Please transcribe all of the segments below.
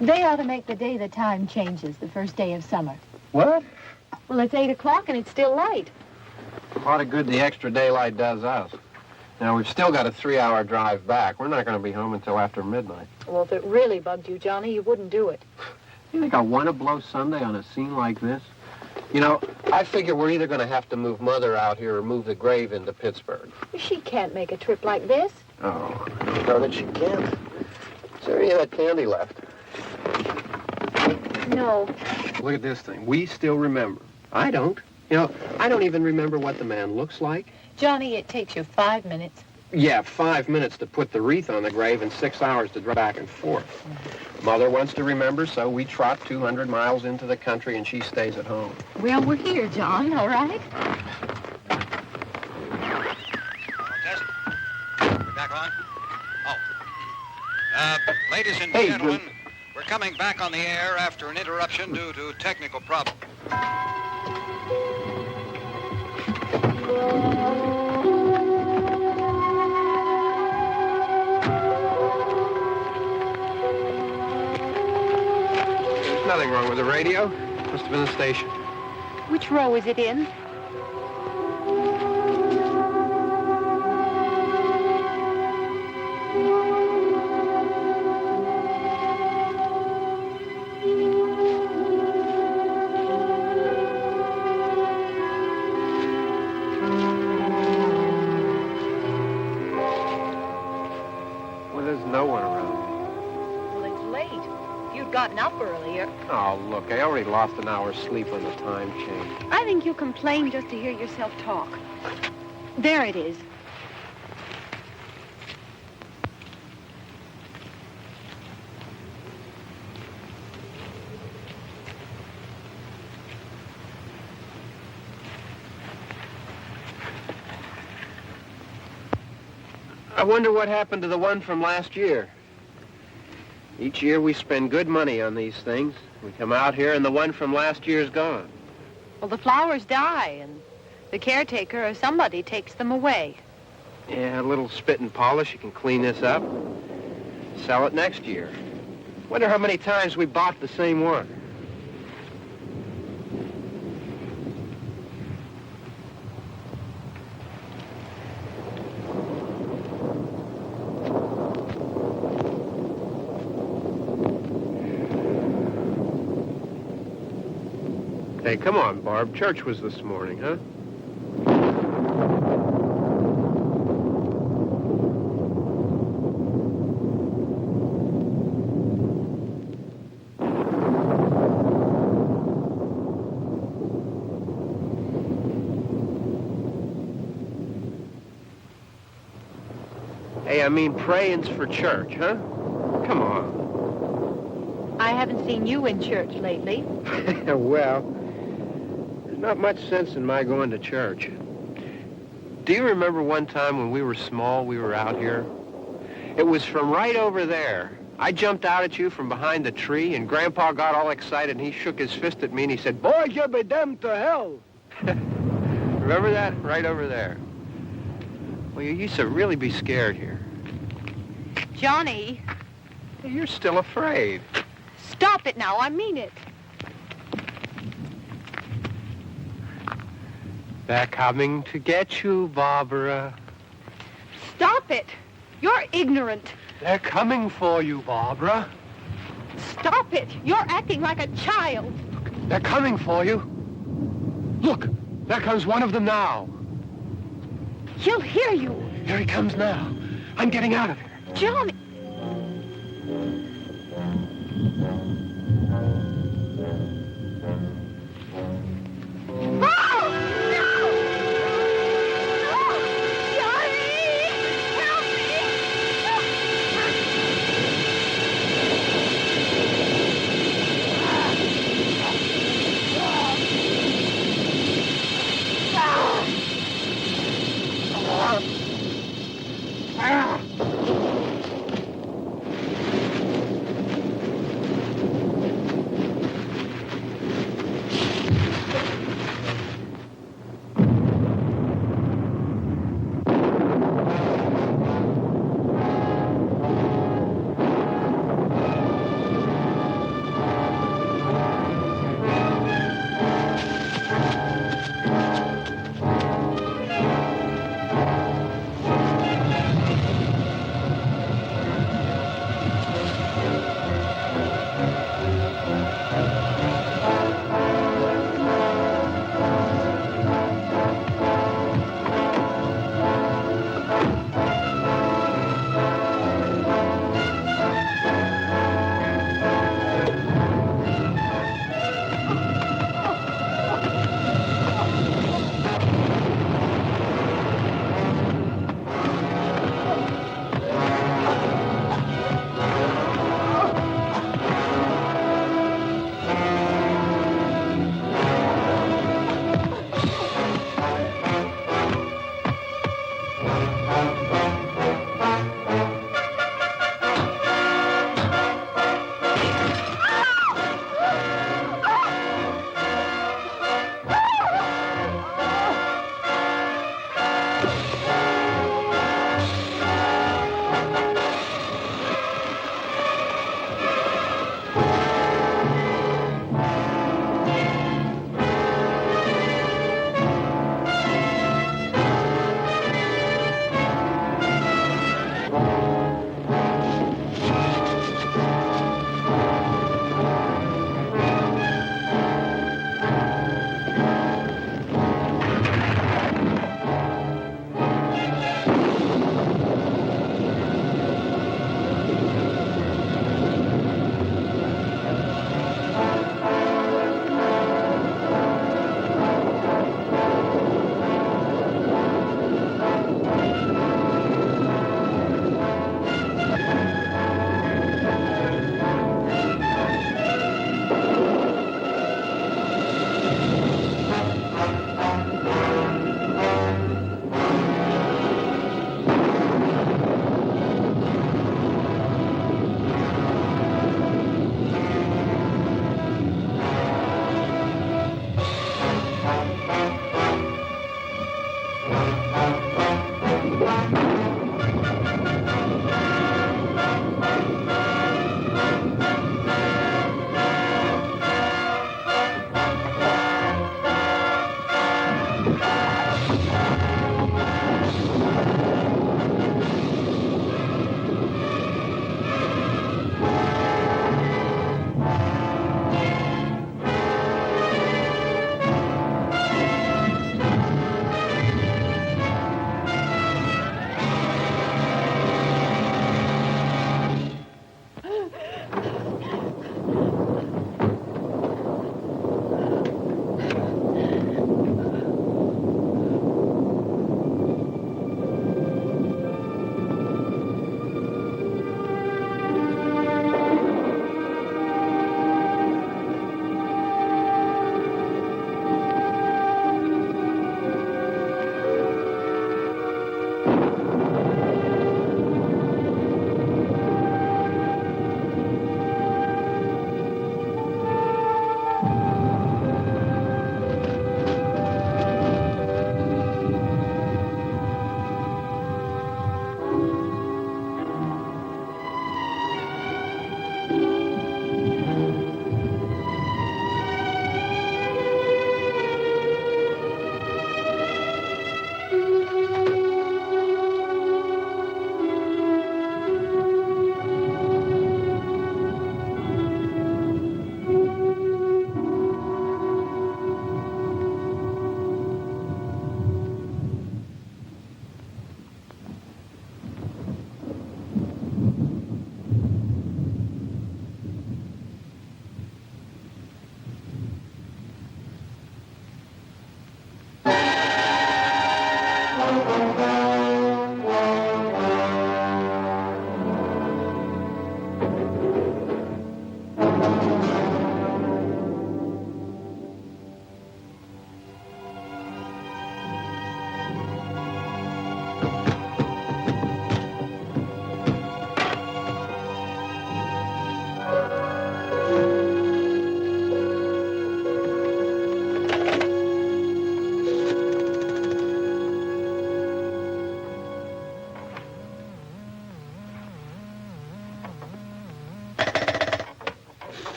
They ought to make the day the time changes, the first day of summer. What? Well, it's 8 o'clock and it's still light. A lot of good the extra daylight does us. Now, we've still got a 3-hour drive back. We're not going to be home until after midnight. Well, if it really bugged you, Johnny, you wouldn't do it. You think I want to blow Sunday on a scene like this? You know, I figure we're either going to have to move Mother out here or move the grave into Pittsburgh. She can't make a trip like this. Oh, no, that she can't. Is there any of that candy left? No. Look at this thing. We still remember. I don't. You know, I don't even remember what the man looks like. Johnny, it takes you 5 minutes. Yeah, 5 minutes to put the wreath on the grave and 6 hours to drive back and forth. Mother wants to remember, so we trot 200 miles into the country and she stays at home. Well, we're here, John, all right? Test. We're back on? Oh. Ladies and gentlemen, we're coming back on the air after an interruption due to technical problems. There's nothing wrong with the radio. Must have been the station. Which row is it in? Gotten up earlier. Oh, look, I already lost an hour's sleep on the time change. I think you complain just to hear yourself talk. There it is. I wonder what happened to the one from last year. Each year we spend good money on these things. We come out here and the one from last year's gone. Well, the flowers die and the caretaker or somebody takes them away. Yeah, a little spit and polish. You can clean this up. Sell it next year. Wonder how many times we bought the same one. Hey, come on, Barb. Church was this morning, huh? Hey, I mean praying's for church, huh? Come on. I haven't seen you in church lately. Well, there's not much sense in my going to church. Do you remember one time when we were small, we were out here? It was from right over there. I jumped out at you from behind the tree, and Grandpa got all excited, and he shook his fist at me, and he said, "Boy, you'll be damned to hell." Remember that? Right over there. Well, you used to really be scared here. Johnny. You're still afraid. Stop it now. I mean it. They're coming to get you, Barbra. Stop it. You're ignorant. They're coming for you, Barbra. Stop it. You're acting like a child. They're coming for you. Look, there comes one of them now. He'll hear you. Here he comes now. I'm getting out of here. Johnny.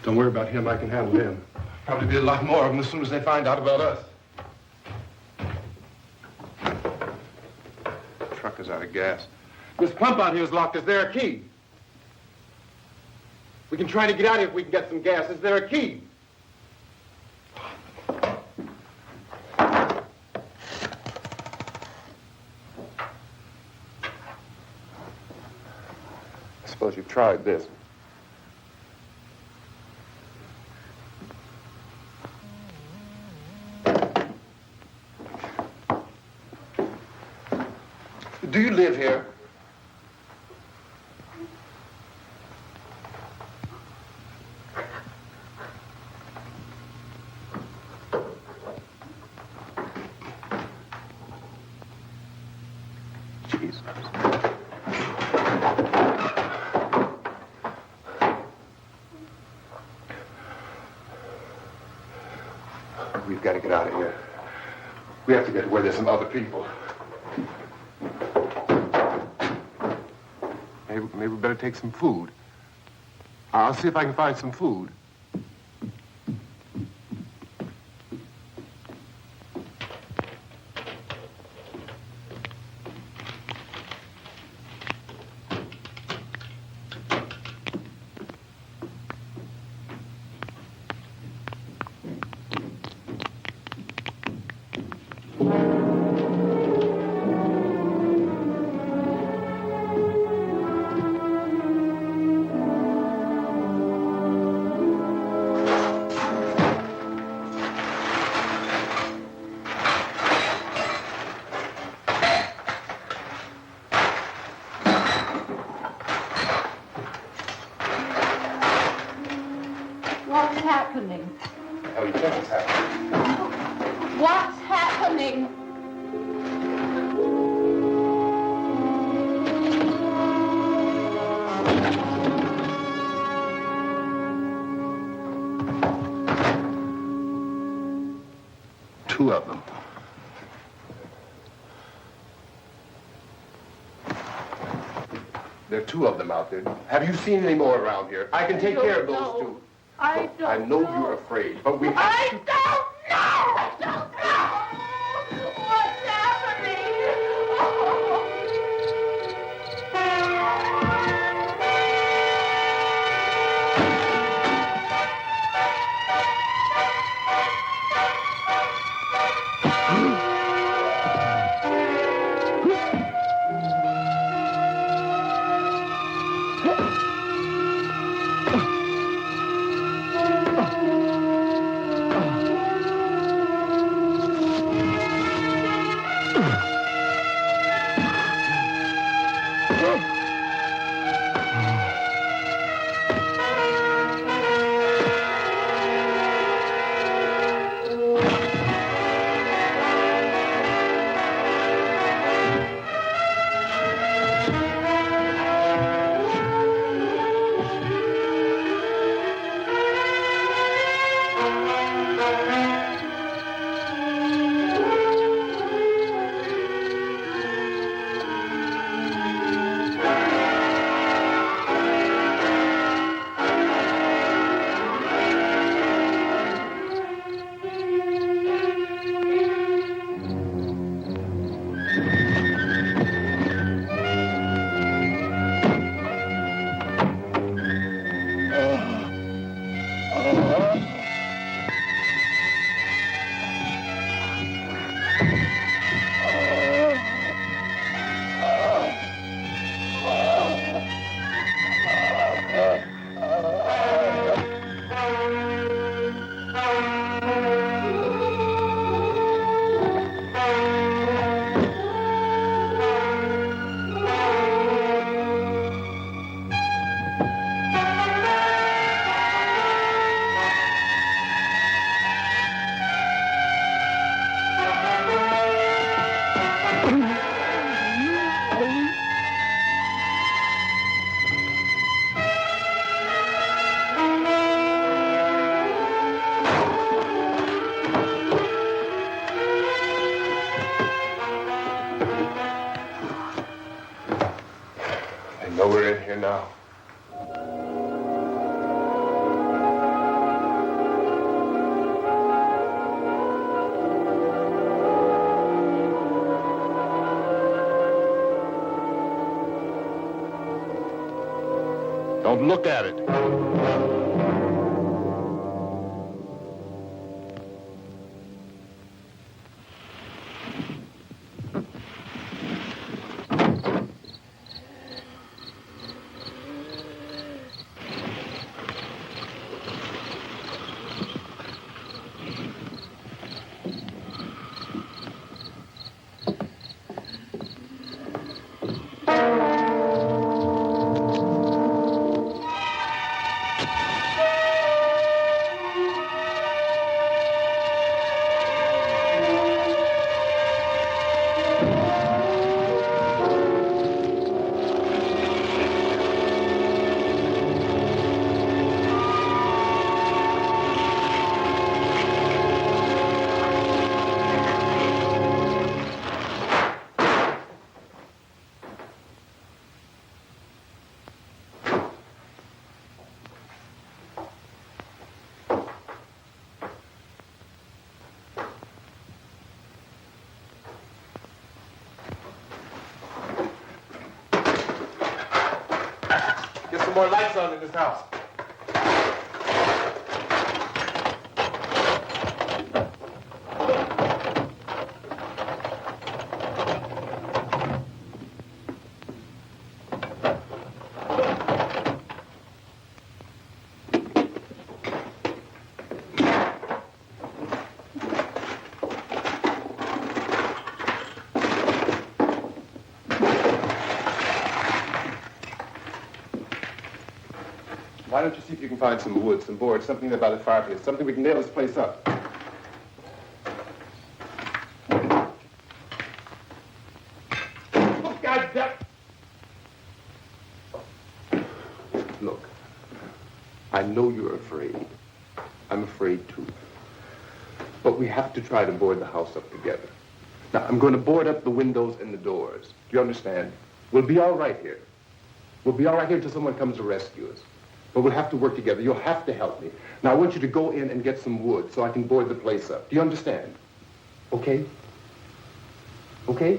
Don't worry about him. I can handle him. Probably be a lot more of them as soon as they find out about us. The truck is out of gas. This pump out here is locked. Is there a key? We can try to get out of here if we can get some gas. Is there a key? I suppose you've tried this. Do you live here? Jesus. We've got to get out of here. We have to get to where there's some other people. Maybe we better take some food. I'll see if I can find some food. Two of them. There are two of them out there. Have you seen any more around here? I can take care of those two. I don't know. I know you're afraid, but we have to... I don't know! I don't know! What's happening? now. Don't look at it. More lights on in this house. Why don't you see if you can find some wood, some boards, something there by the fireplace, something we can nail this place up. Oh, God damn. Look, I know you're afraid. I'm afraid too. But we have to try to board the house up together. Now, I'm going to board up the windows and the doors. Do you understand? We'll be all right here. We'll be all right here until someone comes to rescue us. But we'll have to work together. You'll have to help me. Now, I want you to go in and get some wood so I can board the place up. Do you understand? Okay? Okay?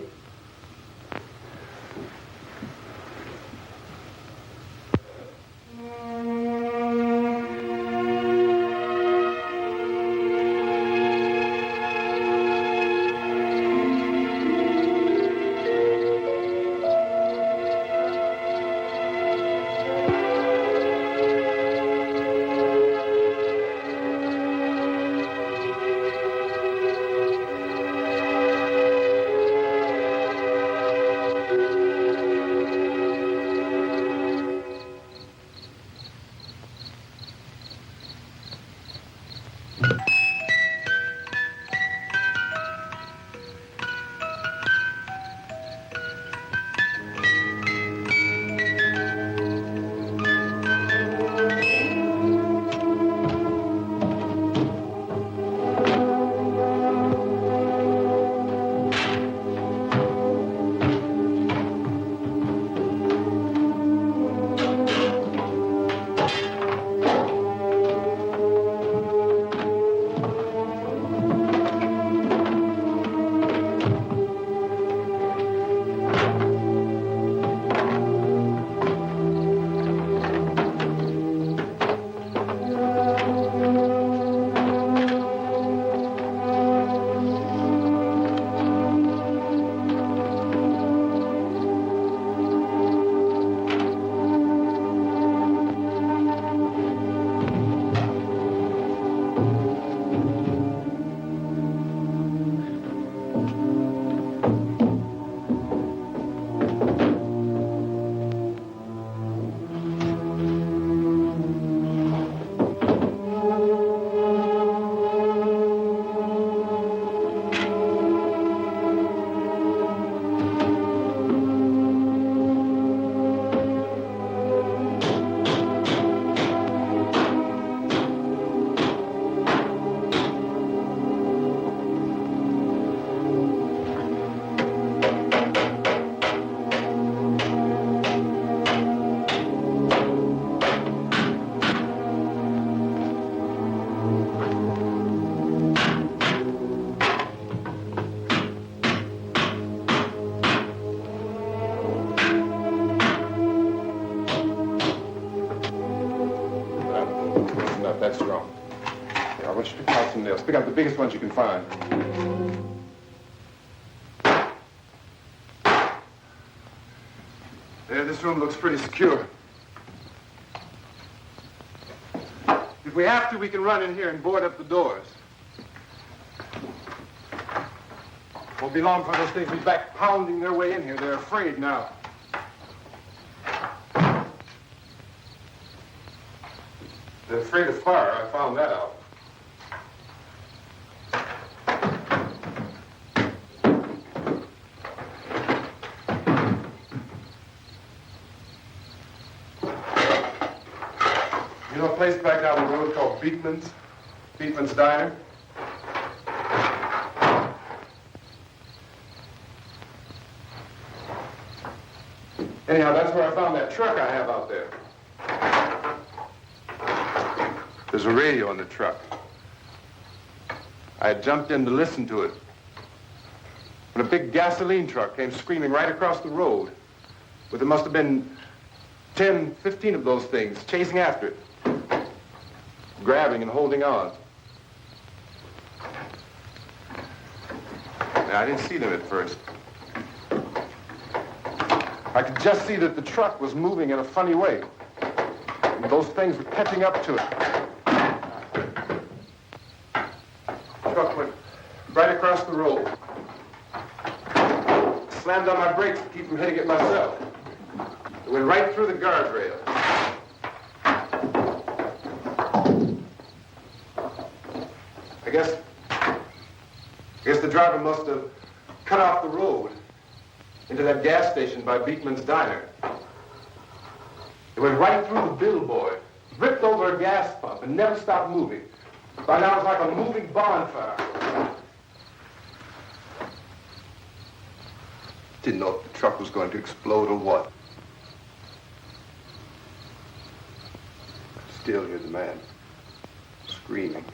enough. That's strong. Here, I want you to pick out some nails. Pick out the biggest ones you can find. There, this room looks pretty secure. If we have to, we can run in here and board up the doors. Won't be long for those things to be back pounding their way in here. They're afraid now. They're afraid of fire. I found that out. You know a place back down the road called Beekman's? Beekman's Diner? Anyhow, that's where I found that truck I have out there. There's a radio in the truck. I had jumped in to listen to it when a big gasoline truck came screaming right across the road. But there must have been 10, 15 of those things chasing after it, grabbing and holding on. Now, I didn't see them at first. I could just see that the truck was moving in a funny way. And those things were catching up to it. The truck went right across the road. Slammed on my brakes to keep from hitting it myself. It went right through the guardrail. I guess the driver must have cut off the road into that gas station by Beekman's Diner. It went right through the billboard, ripped over a gas pump, and never stopped moving. By now, it was like a moving bonfire. Didn't know if the truck was going to explode or what. Still hear the man screaming.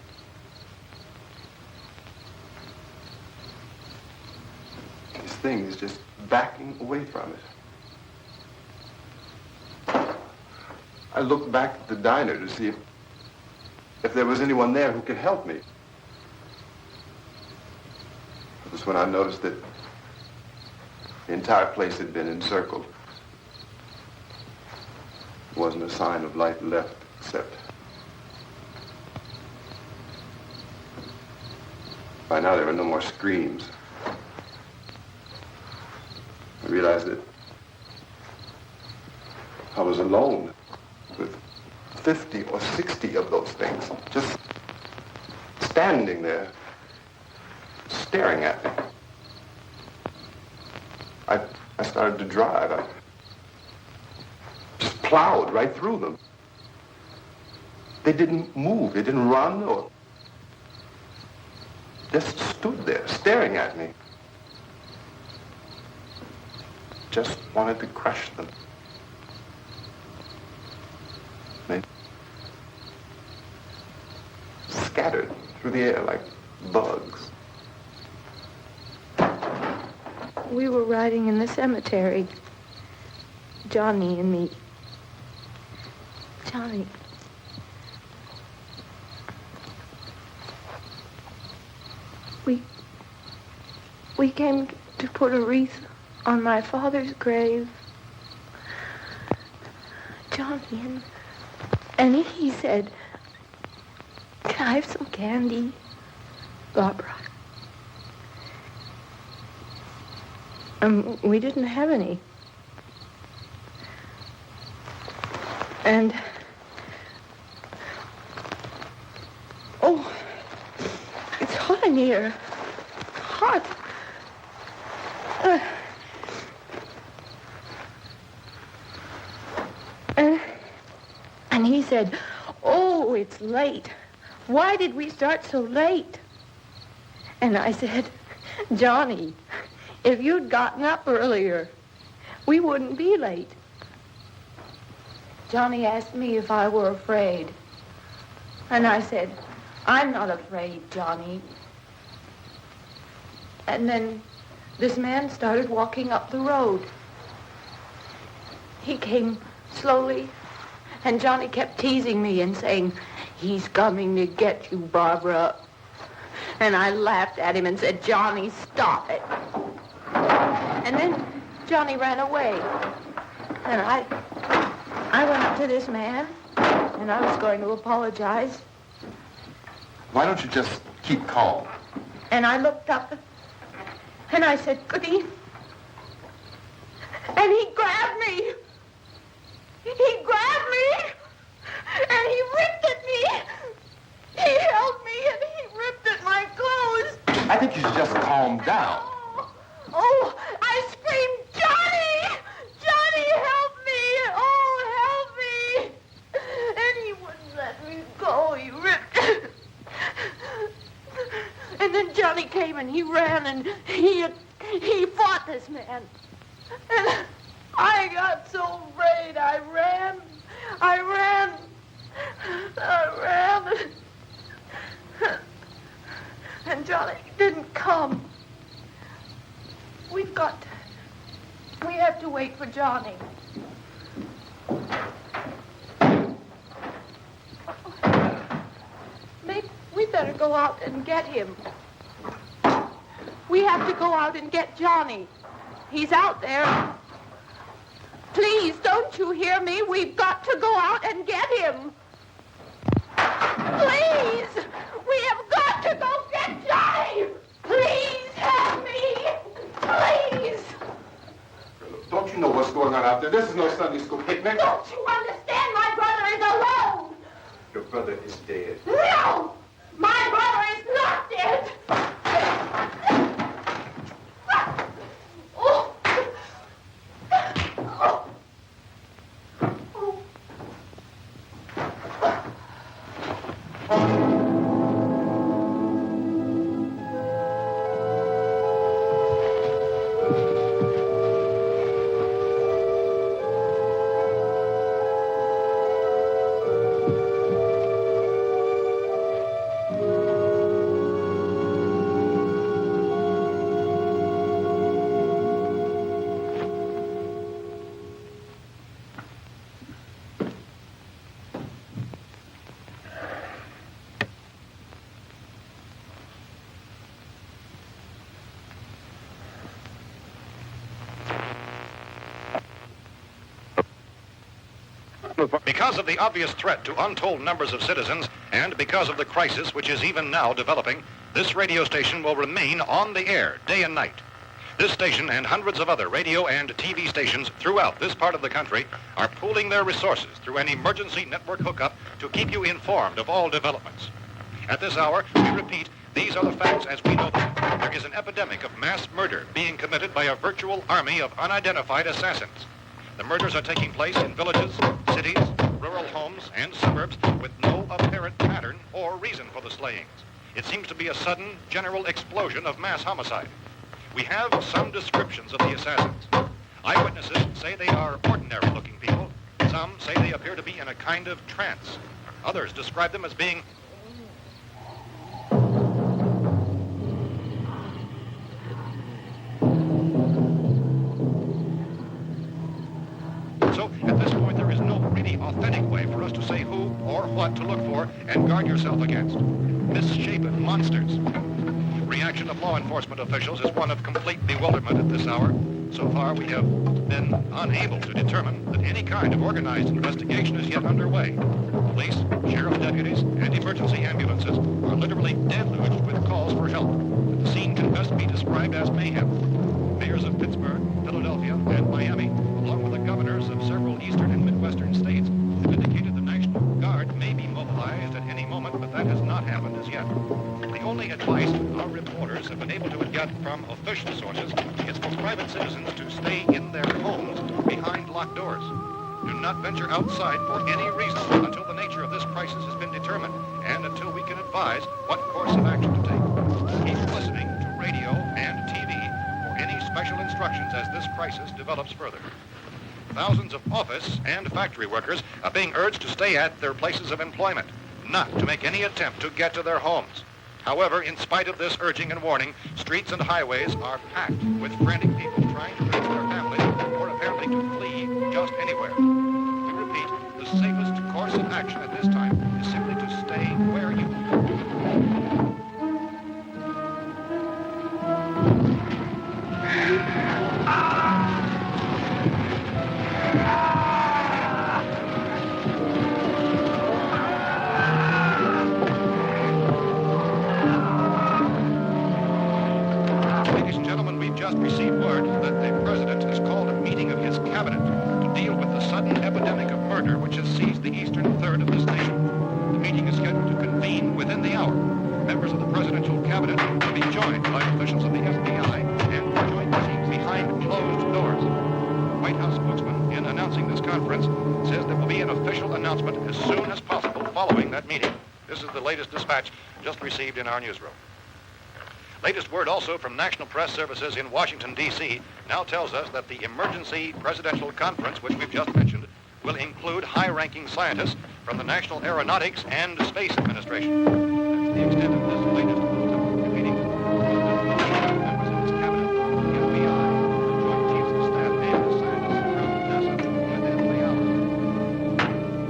This thing is just backing away from it. I looked back at the diner to see if there was anyone there who could help me. It was when I noticed that the entire place had been encircled. There wasn't a sign of life left except by now there were no more screams. I realized that I was alone with 50 or 60 of those things, just standing there, staring at me. I started to drive. I just plowed right through them. They didn't move. They didn't run or just stood there, staring at me. Just wanted to crush them. They scattered through the air like bugs. We were riding in the cemetery, Johnny and me. Johnny. We came to put a wreath on my father's grave. Johnny, and he said, "Can I have some candy, Barbra?" We didn't have any. And, oh, it's hot in here. Hot. And he said, "Oh, it's late. Why did we start so late?" And I said, "Johnny, if you'd gotten up earlier, we wouldn't be late." Johnny asked me if I were afraid. And I said, "I'm not afraid, Johnny." And then this man started walking up the road. He came slowly, and Johnny kept teasing me and saying, He's coming to get you, Barbra. And I laughed at him and said, Johnny, stop it. And then Johnny ran away. And I went up to this man, and I was going to apologize. Why don't you just keep calm? And I looked up, and I said, good evening. And he grabbed me. He grabbed me, and he ripped at me. He held me, and he ripped at my clothes. I think you should just calm down. Oh, I screamed, Johnny! Johnny, help me! Oh, help me! And he wouldn't let me go. He ripped. And then Johnny came and he ran and he fought this man. And I got so afraid. I ran. And Johnny didn't come. We have to wait for Johnny. Maybe we better go out and get him. We have to go out and get Johnny. He's out there. Please, don't you hear me? We've got to go out and get him. Please! We have got to go get Johnny! Please help me! Please! Don't you know what's going on out there? This is no Sunday school picnic. Don't you understand? My brother is alone! Your brother is dead. No! My brother is not dead! Oh. Oh. Because of the obvious threat to untold numbers of citizens, and because of the crisis which is even now developing, this radio station will remain on the air day and night. This station and hundreds of other radio and TV stations throughout this part of the country are pooling their resources through an emergency network hookup to keep you informed of all developments. At this hour, we repeat, these are the facts as we know them. There is an epidemic of mass murder being committed by a virtual army of unidentified assassins. The murders are taking place in villages, cities, rural homes, and suburbs with no apparent pattern or reason for the slayings. It seems to be a sudden, general explosion of mass homicide. We have some descriptions of the assassins. Eyewitnesses say they are ordinary-looking people. Some say they appear to be in a kind of trance. Others describe them as being So, at this point, there is no really authentic way for us to say who or what to look for and guard yourself against. Misshapen monsters. Reaction of law enforcement officials is one of complete bewilderment at this hour. So far, we have been unable to determine that any kind of organized investigation is yet underway. Police, sheriff's deputies, and emergency ambulances are literally deluged with calls for help. The scene can best be described as mayhem. Mayors of Pittsburgh, Philadelphia, and Miami, along with the governors of several eastern and midwestern states, have indicated the National Guard may be mobilized at any moment, but that has not happened as yet. The only advice our reporters have been able to get from official sources is for private citizens to stay in their homes behind locked doors. Do not venture outside for any reason until the nature of this crisis has been determined and until we can advise what course of action to take. Keep listening to radio and TV for any special instructions as this crisis develops further. Thousands of office and factory workers are being urged to stay at their places of employment, not to make any attempt to get to their homes. However, in spite of this urging and warning, streets and highways are packed with frantic people trying to reach their families or apparently to flee just anywhere. We repeat, the safest course of action at this time is simply to stay 1/3 of this nation. The meeting is scheduled to convene within the hour. Members of the presidential cabinet will be joined by officials of the SCI and joint meetings behind closed doors. White House spokesman, in announcing this conference, says there will be an official announcement as soon as possible following that meeting. This is the latest dispatch just received in our newsroom. Latest word also from National Press Services in Washington, D.C. now tells us that the emergency presidential conference, which we've just mentioned, will include high-ranking scientists from the National Aeronautics and Space Administration. That's the extent of this latest bulletin meeting. Members of this cabinet, the FBI, the Joint Chiefs of Staff, and the scientists from NASA within the hour.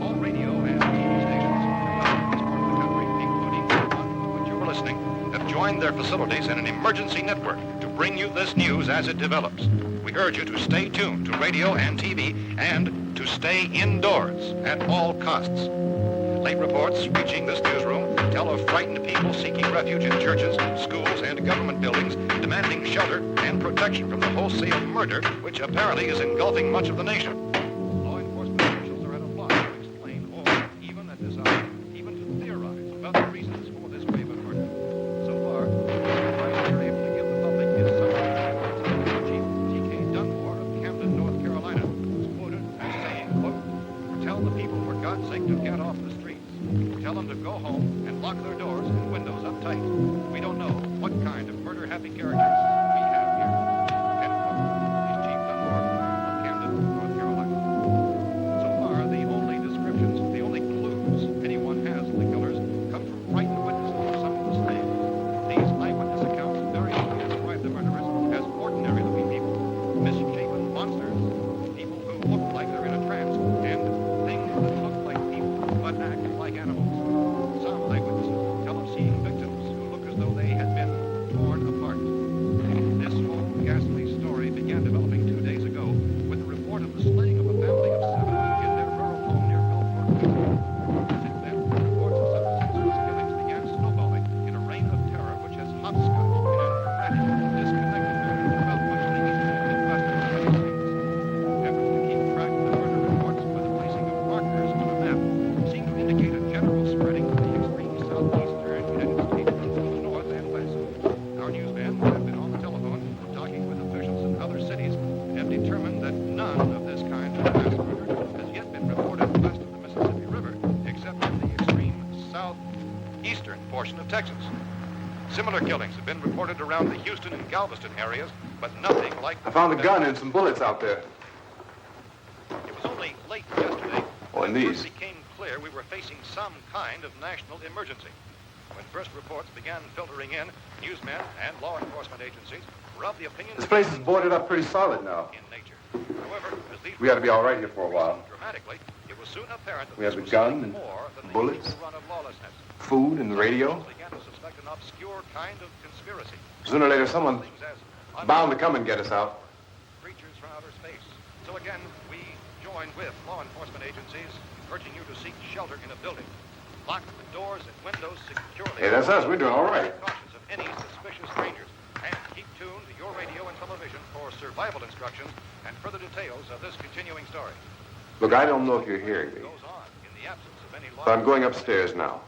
All radio and TV stations from this part of the country, including the one to which you were listening, have joined their facilities in an emergency network to bring you this news as it develops. We urge you to stay tuned to radio and TV and to stay indoors at all costs. Late reports reaching this newsroom tell of frightened people seeking refuge in churches, schools, and government buildings, demanding shelter and protection from the wholesale murder which apparently is engulfing much of the nation. Law enforcement officials are at a loss to explain or, even at this hour, even to theorize about the reasons for this wave of murder. So far, the advice we're able to give the public is something Chief T.K. Dunmore of Camden, North Carolina, who's quoted as saying, quote, "Tell the people, for God's sake, to get off the streets. Tell them to go home and lock their doors and windows up tight. We don't know what kind of murder-happy characters we have here." End quote. He's Chief Dunmore of Camden, North Carolina. So far, the only descriptions, the only clues anyone has of the killers come from frightened witnesses of some of the slaves. These eyewitness accounts very often describe the murderers as ordinary-looking people, misshapen monsters, people who look like they're in a trance, and things that look like people but act like animals. Some eyewitnesses tell of seeing victims who look as though they had been torn apart. This whole ghastly story began developing 2 days ago with the report of the slaying of a family of 7 in their rural home near Gulfport. Since then, reports of such senseless killings began snowballing in a reign of terror which has hopscotched in an erratic, disconnected manner throughout much of the eastern and midwestern United States. Efforts to keep track of the murder reports by the placing of markers on a map seem to indicate a general spreading of the extreme southeastern United States to the north and west. Our newsmen have been on the telephone talking with officials in other cities and have determined that none of this kind of mass murder has yet been reported west of the Mississippi River, except in the extreme southeastern portion of Texas. Similar killings have been reported around the Houston and Galveston areas, but nothing like... I found a gun and some bullets out there. It was only late yesterday Oh, and when it these. first became clear we were facing some kind of national emergency. When first reports began filtering in, newsmen and law enforcement agencies were of the opinion This place is boarded up pretty solid now. in nature. However, as these We ought to be all right here for a while. dramatically, it was soon apparent that We have this the was gun something and more than the bullets. usual run of lawlessness. Food and the radio. Some began to suspect an obscure kind of conspiracy. Sooner or later, someone Things as bound to come and get us out. creatures from outer space. So again, we join with law enforcement agencies, urging you to seek shelter in a building. Lock the doors and windows securely. Hey, that's us. We're doing all right. Cautious of any suspicious strangers. And keep tuned to your radio and television for survival instructions and further details of this continuing story. Look, I don't know if you're hearing me, Goes on in the absence of any law. but I'm going upstairs now.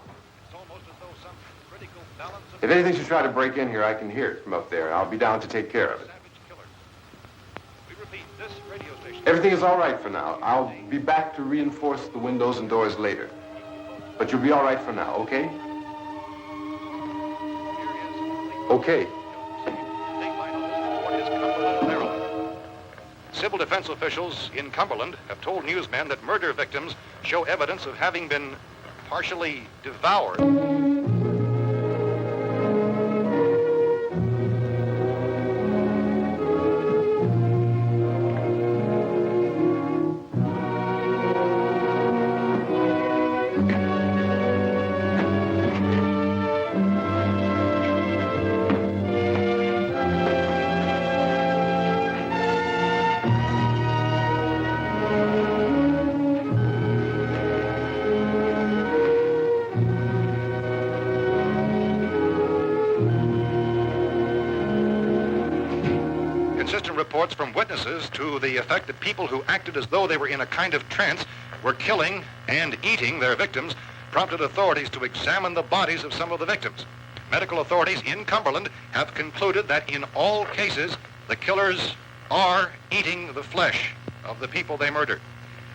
It's almost as though some critical balance of If anything should try to break in here, I can hear it from up there. I'll be down to take care of it. savage killers. We repeat, this radio station. Everything is all right for now. I'll be back to reinforce the windows and doors later. But you'll be all right for now, okay? Okay. Civil defense officials in Cumberland have told newsmen that murder victims show evidence of having been partially devoured. Consistent reports from witnesses to the effect that people who acted as though they were in a kind of trance were killing and eating their victims prompted authorities to examine the bodies of some of the victims. Medical authorities in Cumberland have concluded that in all cases, the killers are eating the flesh of the people they murdered.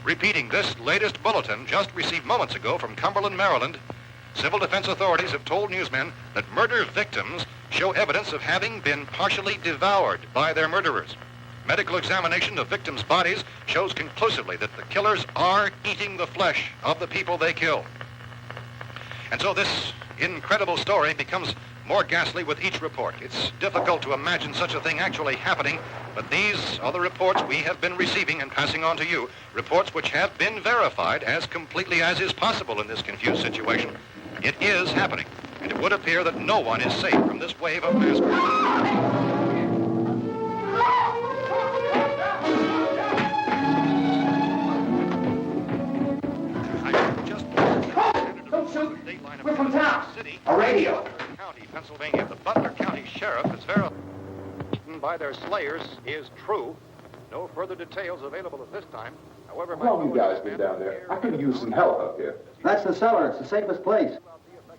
Repeating this latest bulletin just received moments ago from Cumberland, Maryland, civil defense authorities have told newsmen that murder victims show evidence of having been partially devoured by their murderers. Medical examination of victims' bodies shows conclusively that the killers are eating the flesh of the people they kill. And so this incredible story becomes more ghastly with each report. It's difficult to imagine such a thing actually happening, but these are the reports we have been receiving and passing on to you, reports which have been verified as completely as is possible in this confused situation. It is happening, and it would appear that no one is safe from this wave of mass murder. We're from town. A radio. County, Pennsylvania. The Butler County Sheriff is verified by their slayers is true. No further details available at this time. However, How long you guys been down there? I could use some help up here. That's the cellar. It's the safest place.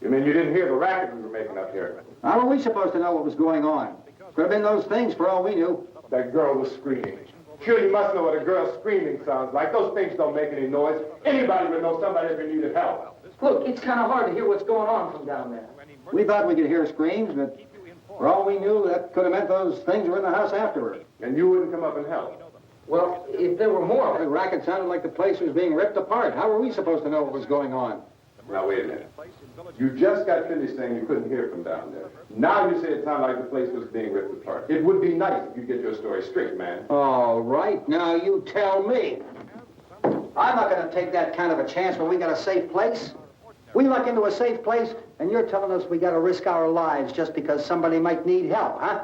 You mean you didn't hear the racket we were making up here? How were we supposed to know what was going on? Could have been those things for all we knew. That girl was screaming. Sure, you must know what a girl screaming sounds like. Those things don't make any noise. Anybody would know somebody ever needed help. Look, it's kind of hard to hear what's going on from down there. We thought we could hear screams, but for all we knew, that could have meant those things were in the house afterward. And you wouldn't come up and help? Well, if there were more... The racket sounded like the place was being ripped apart. How were we supposed to know what was going on? Now, wait a minute. You just got finished saying you couldn't hear from down there. Now you say it sounded like the place was being ripped apart. It would be nice if you get your story straight, man. All right, now you tell me. I'm not going to take that kind of a chance when we got a safe place. We luck into a safe place, and you're telling us we got to risk our lives just because somebody might need help, huh?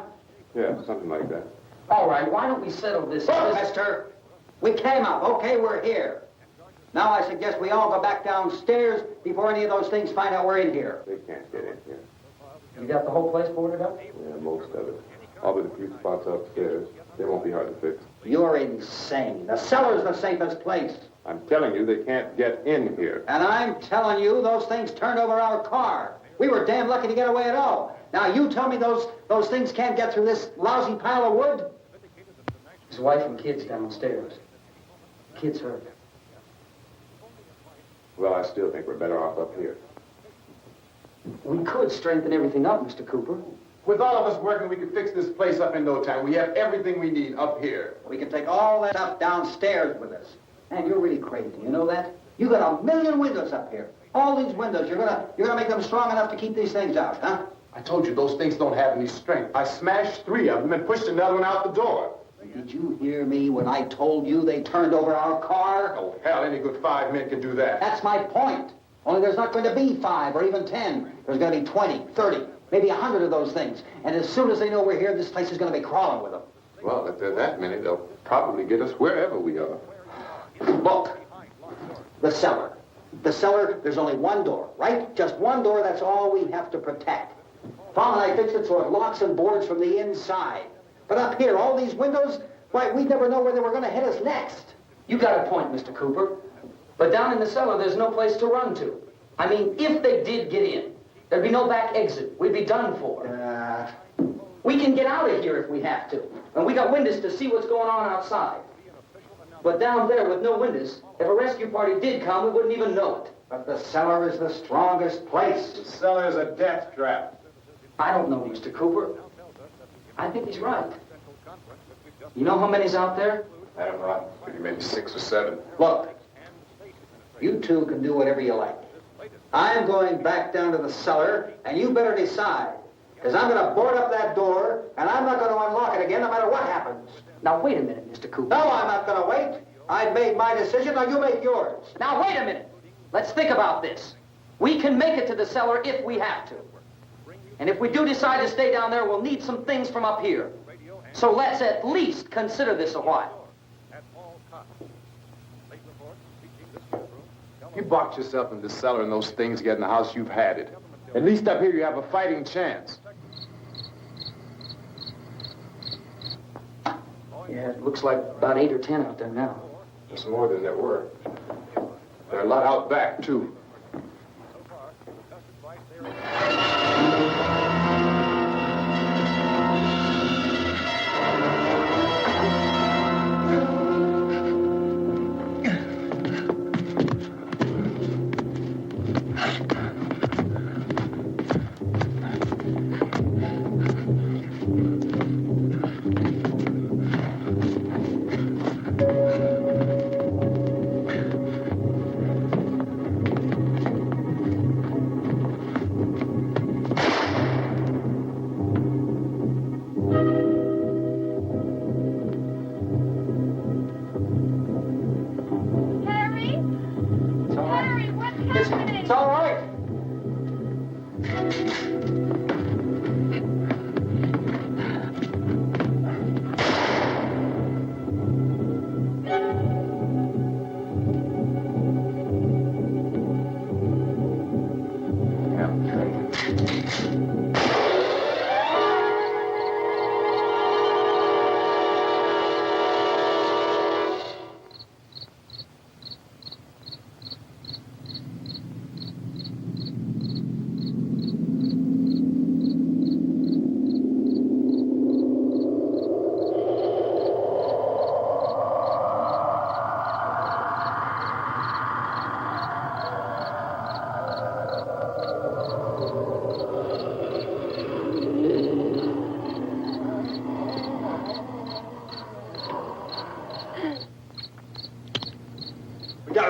Yeah, something like that. All right, why don't we settle this? Look, mister, we came up. Okay, we're here. Now I suggest we all go back downstairs before any of those things find out we're in here. They can't get in here. You got the whole place boarded up? Yeah, most of it. All but a few spots upstairs. They won't be hard to fix. You're insane. The cellar's the safest place. I'm telling you, they can't get in here. And I'm telling you, those things turned over our car. We were damn lucky to get away at all. Now you tell me those things can't get through this lousy pile of wood? His wife and kids downstairs. Kids hurt. Well, I still think we're better off up here. We could strengthen everything up, Mr. Cooper. With all of us working, we can fix this place up in no time. We have everything we need up here. We can take all that stuff downstairs with us. Man, you're really crazy, you know that? You got 1 million windows up here. All these windows, you're gonna make them strong enough to keep these things out, huh? I told you those things don't have any strength. I smashed 3 of them and pushed another one out the door. Did you hear me when I told you they turned over our car? Oh, hell, any good 5 men can do that. That's my point. Only there's not going to be 5 or even 10. There's going to be 20, 30, maybe 100 of those things. And as soon as they know we're here, this place is going to be crawling with them. Well, if there are that many, they'll probably get us wherever we are. Look, the cellar. The cellar, there's only one door, right? Just one door, that's all we have to protect. Tom and I fixed it so it locks and boards from the inside. But up here, all these windows, why, we'd never know where they were going to hit us next. You got a point, Mr. Cooper. But down in the cellar, there's no place to run to. I mean, if they did get in, there'd be no back exit. We'd be done for. We can get out of here if we have to. And we got windows to see what's going on outside. But down there with no windows, if a rescue party did come, we wouldn't even know it. But the cellar is the strongest place. The cellar is a death trap. I don't know, Mr. Cooper. I think he's right. You know how many's out there? I don't know. Maybe 6 or 7. Look, you two can do whatever you like. I'm going back down to the cellar, and you better decide. Because I'm going to board up that door, and I'm not going to unlock it again no matter what happens. Now, wait a minute, Mr. Cooper. No, I'm not going to wait. I've made my decision, now you make yours. Now, wait a minute. Let's think about this. We can make it to the cellar if we have to. And if we do decide to stay down there, we'll need some things from up here. So let's at least consider this a while. You box yourself in the cellar and those things get in the house, you've had it. At least up here you have a fighting chance. Yeah, it looks like about 8 or 10 out there now. It's more than there were. There are a lot out back, too.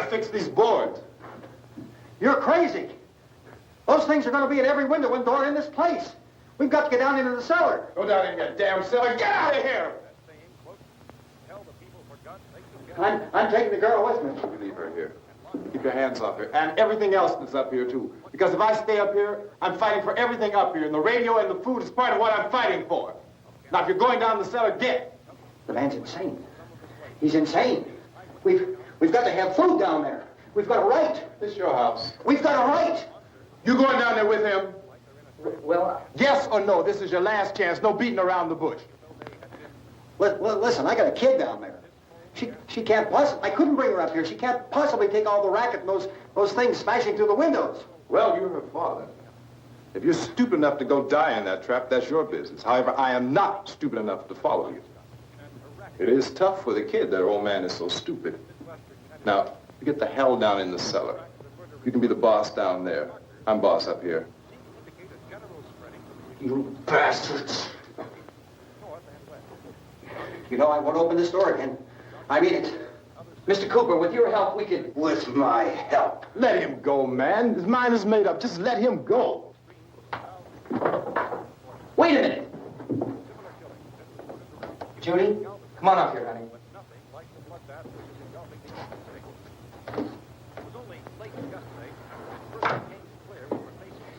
Fix these boards. You're crazy. Those things are going to be at every window and door in this place. We've got to get down into the cellar. Go down in that damn cellar. Get out of here! I'm taking the girl with me. You leave her here. Keep your hands off her. And everything else that's up here, too. Because if I stay up here, I'm fighting for everything up here. And the radio and the food is part of what I'm fighting for. Now, if you're going down the cellar, get. The man's insane. He's insane. We've got to have food down there. We've got a right. This is your house. We've got a right. You going down there with him? Well, Yes or no? This is your last chance. No beating around the bush. Listen, I got a kid down there. She can't possibly, I couldn't bring her up here. She can't possibly take all the racket and those things smashing through the windows. Well, you're her father. If you're stupid enough to go die in that trap, that's your business. However, I am not stupid enough to follow you. It is tough for the kid that old man is so stupid. Now, you get the hell down in the cellar. You can be the boss down there. I'm boss up here. You bastards. You know, I won't open this door again. I mean it. Mr. Cooper, with your help, we could... With my help. Let him go, man. His mind is made up. Just let him go. Wait a minute. Judy, come on up here, honey.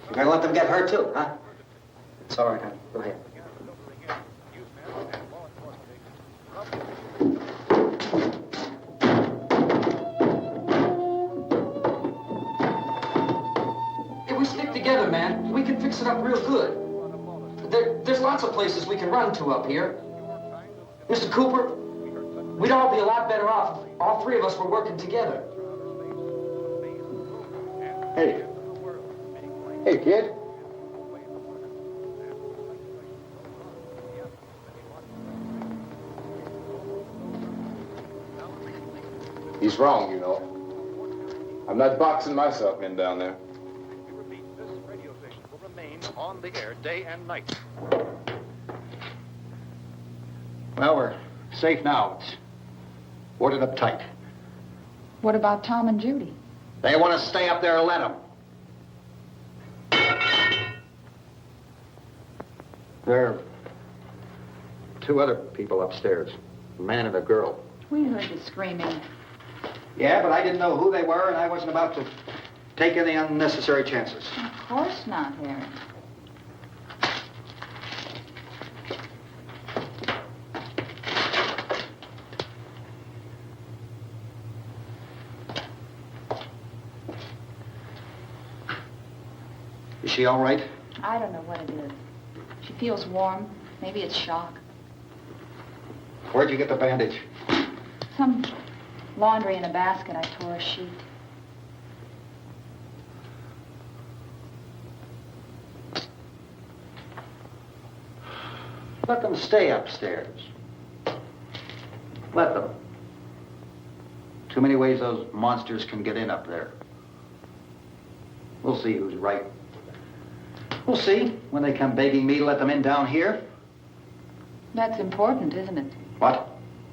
You're gonna let them get hurt too, huh? It's all right, honey. Go ahead. If we stick together, man, we can fix it up real good. There's lots of places we can run to up here. Mr. Cooper, we'd all be a lot better off if all three of us were working together. Hey. Hey, kid. He's wrong, you know. I'm not boxing myself in down there. We repeat, this radio station will remain on the air day and night. Well, we're safe now. It's boarded up tight. What about Tom and Judy? They want to stay up there, let them. There are two other people upstairs, a man and a girl. We heard the screaming. Yeah, but I didn't know who they were, and I wasn't about to take any unnecessary chances. Of course not, Harry. Is she all right? I don't know what it is. She feels warm. Maybe it's shock. Where'd you get the bandage? Some laundry in a basket. I tore a sheet. Let them stay upstairs. Let them. Too many ways those monsters can get in up there. We'll see who's right. We'll see when they come begging me to let them in down here. That's important, isn't it? What?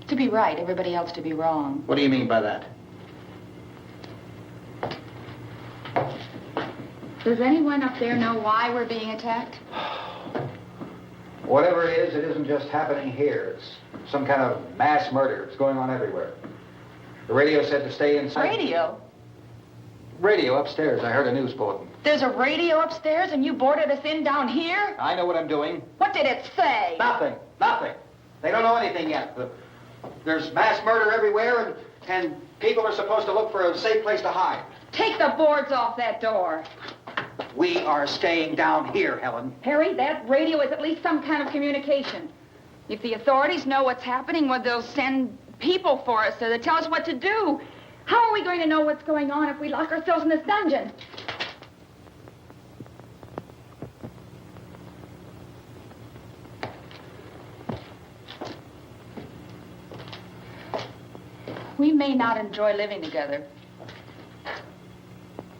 To be right, everybody else to be wrong. What do you mean by that? Does anyone up there know why we're being attacked? Whatever it isn't just happening here. It's some kind of mass murder. It's going on everywhere. The radio said to stay inside. Radio? Radio upstairs. I heard a news bulletin. There's a radio upstairs and you boarded us in down here? I know what I'm doing. What did it say? Nothing. Nothing. They don't know anything yet. There's mass murder everywhere, and people are supposed to look for a safe place to hide. Take the boards off that door. We are staying down here, Helen. Harry, that radio is at least some kind of communication. If the authorities know what's happening, well, they'll send people for us to tell us what to do. How are we going to know what's going on if we lock ourselves in this dungeon? We may not enjoy living together,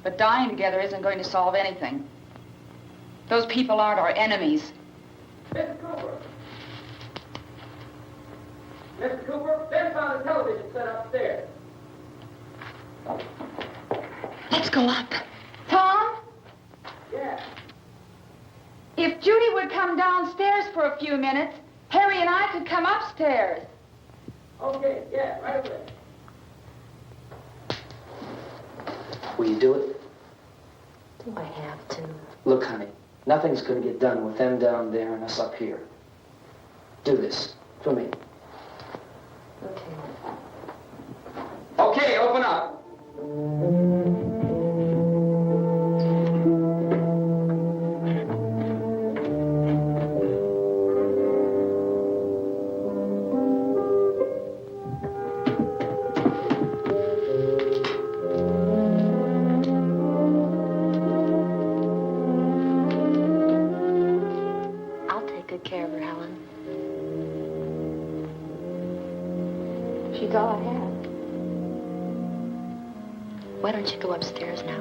but dying together isn't going to solve anything. Those people aren't our enemies. Mr. Cooper! Mr. Cooper, Ben found a television set upstairs. Let's go up. Tom? Yeah. If Judy would come downstairs for a few minutes, Harry and I could come upstairs. Okay, yeah, right away. Will you do it? Do I have to? Look, honey, nothing's going to get done with them down there and us up here. Do this for me. Okay. Okay, open up. I'll take good care of her, Helen. She's all I have. Why don't you go upstairs now?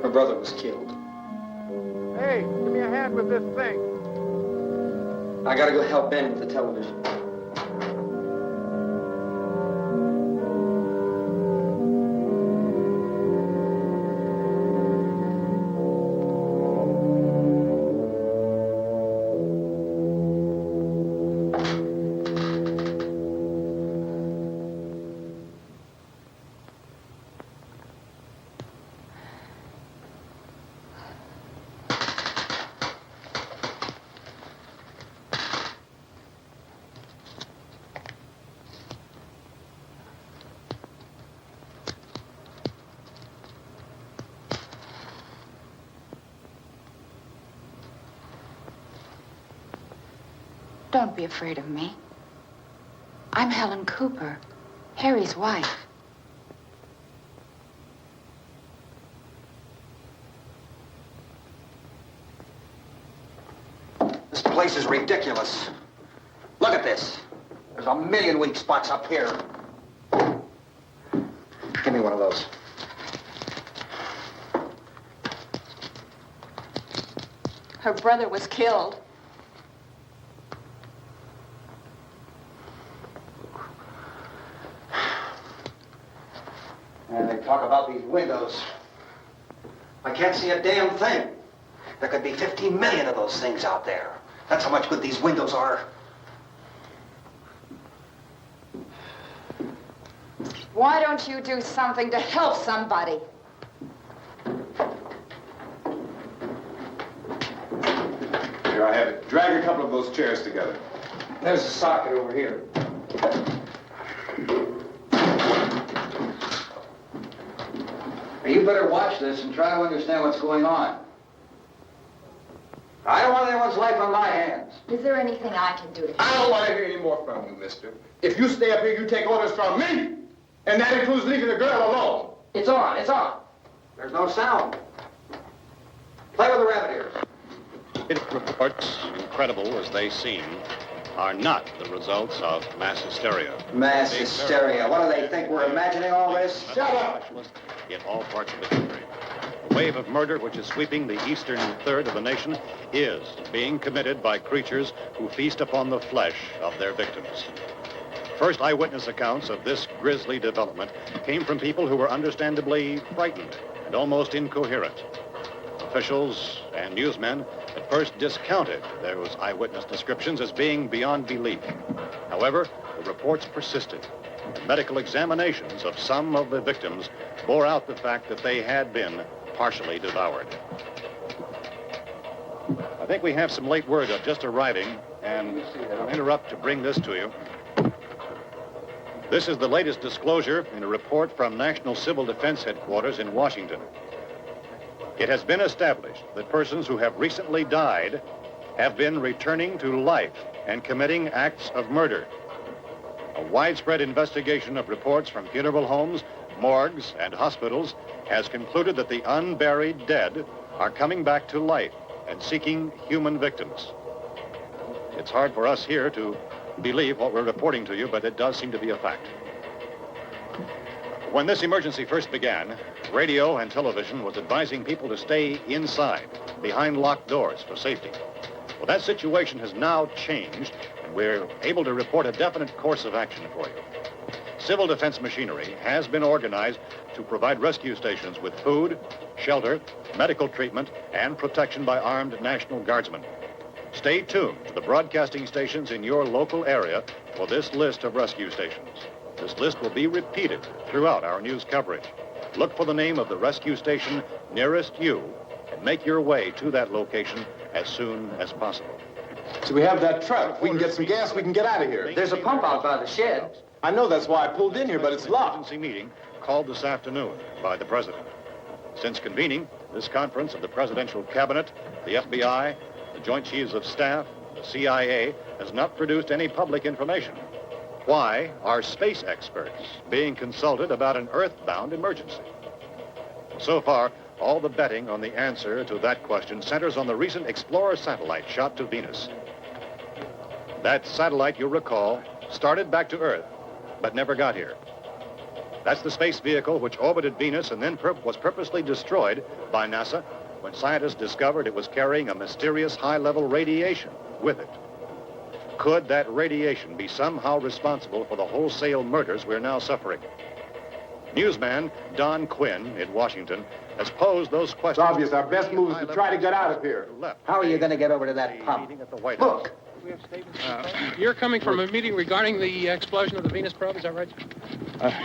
Her brother was killed. Hey, give me a hand with this thing. I gotta go help Ben with the television. Don't be afraid of me. I'm Helen Cooper, Harry's wife. This place is ridiculous. Look at this. There's a million weak spots up here. Give me one of those. Her brother was killed. And they talk about these windows. I can't see a damn thing. There could be 15 million of those things out there. That's how much good these windows are. Why don't you do something to help somebody? Here, I have it. Drag a couple of those chairs together. There's a socket over here. You better watch this and try to understand what's going on. I don't want anyone's life on my hands. Is there anything I can do to help? I don't want to hear any more from you, mister. If you stay up here, you take orders from me. And that includes leaving the girl alone. It's on, it's on. There's no sound. Play with the rabbit ears. Reports, incredible as they seem, are not the results of mass hysteria. Mass hysteria. What do they think? We're imagining all this? Shut up! In all parts of the country. The wave of murder which is sweeping the eastern third of the nation is being committed by creatures who feast upon the flesh of their victims. First eyewitness accounts of this grisly development came from people who were understandably frightened and almost incoherent. Officials and newsmen at first discounted those eyewitness descriptions as being beyond belief. However, the reports persisted. The medical examinations of some of the victims bore out the fact that they had been partially devoured. I think we have some late word just arriving, and I'll interrupt to bring this to you. This is the latest disclosure in a report from National Civil Defense Headquarters in Washington. It has been established that persons who have recently died have been returning to life and committing acts of murder. A widespread investigation of reports from funeral homes, morgues, and hospitals has concluded that the unburied dead are coming back to life and seeking human victims. It's hard for us here to believe what we're reporting to you, but it does seem to be a fact. When this emergency first began, radio and television was advising people to stay inside, behind locked doors for safety. Well, that situation has now changed, and we're able to report a definite course of action for you. Civil defense machinery has been organized to provide rescue stations with food, shelter, medical treatment, and protection by armed National Guardsmen. Stay tuned to the broadcasting stations in your local area for this list of rescue stations. This list will be repeated throughout our news coverage. Look for the name of the rescue station nearest you and make your way to that location as soon as possible. So we have that truck. If we can get some gas, we can get out of here. There's a pump out by the shed. I know, that's why I pulled in here, but it's locked. Emergency meeting called this afternoon by the president. Since convening this conference of the presidential cabinet, the FBI, the Joint Chiefs of Staff, the CIA has not produced any public information. Why are space experts being consulted about an earthbound emergency? So far, all the betting on the answer to that question centers on the recent Explorer satellite shot to Venus. That satellite, you'll recall, started back to Earth, but never got here. That's the space vehicle which orbited Venus and then was purposely destroyed by NASA when scientists discovered it was carrying a mysterious high-level radiation with it. Could that radiation be somehow responsible for the wholesale murders we're now suffering? Newsman Don Quinn in Washington has posed those questions. It's obvious our best move is to try to get out of here. How are you going to get over to that pump? Look! You're coming from a meeting regarding the explosion of the Venus probe, is that right?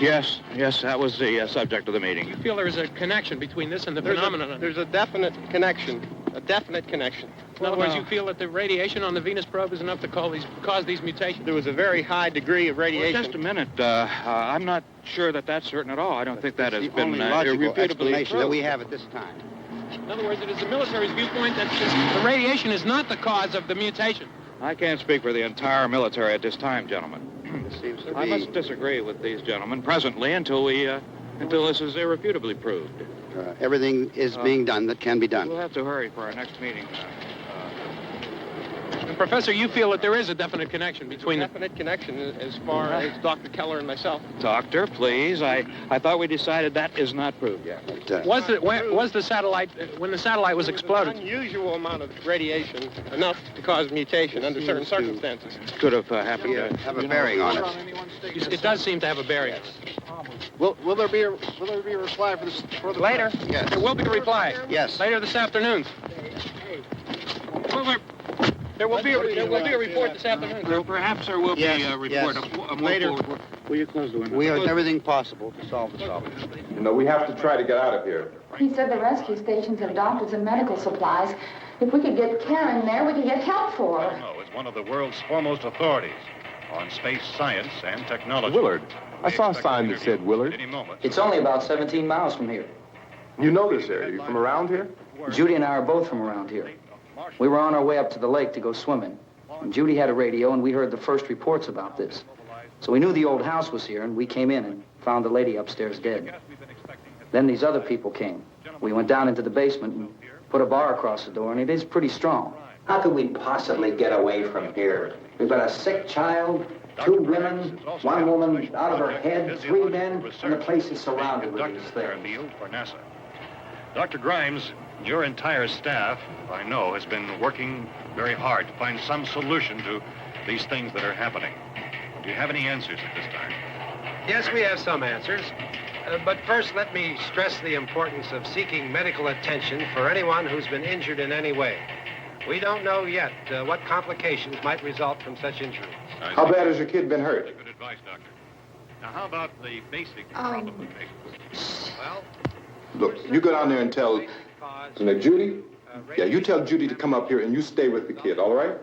Yes, that was the subject of the meeting. You feel there is a connection between this and the phenomenon? There's a definite connection. In other words, you feel that the radiation on the Venus probe is enough to cause these mutations? There was a very high degree of radiation. Well, just a minute. I'm not sure that that's certain at all. I don't think that has been irrefutably proved. that we have at this time. In other words, it is the military's viewpoint that the radiation is not the cause of the mutation. I can't speak for the entire military at this time, gentlemen. Seems to I be... must disagree with these gentlemen presently until this is irrefutably proved. Everything is being done that can be done. We'll have to hurry for our next meeting. And Professor, you feel that there is a definite connection between them? Definite connection as far as Dr. Keller and myself. Doctor, please. I thought we decided that is not proved yet. Was the satellite, when the satellite was exploded? An unusual amount of radiation, enough to cause mutation under certain circumstances. Could have happened to have a bearing on it. It does seem to have a bearing. Will there be a reply for the later? Yes. There will be a reply. Yes. Later this afternoon. There will be a report this afternoon. Well, perhaps there will be a report. Yes. Later. Will you close the window? We are everything possible to solve the problem. You know, we have to try to get out of here. He said the rescue stations have doctors and medical supplies. If we could get care in there, we could get help for her. Romero is one of the world's foremost authorities on space science and technology. Willard. I saw a sign that said Willard. It's only about 17 miles from here. You know this area. You from around here? Judy and I are both from around here. We were on our way up to the lake to go swimming. And Judy had a radio, and we heard the first reports about this. So we knew the old house was here, and we came in and found the lady upstairs dead. Then these other people came. We went down into the basement and put a bar across the door, and it is pretty strong. How could we possibly get away from here? We've got a sick child, 2 women, 1 woman out of her head, 3 men, and the place is surrounded with these things. For NASA. Dr. Grimes, your entire staff, I know, has been working very hard to find some solution to these things that are happening. Do you have any answers at this time? Yes, we have some answers. But first, let me stress the importance of seeking medical attention for anyone who's been injured in any way. We don't know yet what complications might result from such injuries. How bad has your kid been hurt? Good advice, Doctor. Now, how about the basic problem of patients? Well, Look, you go down there and tell... Now, Judy? Yeah, you tell Judy to come up here and you stay with the kid, all right?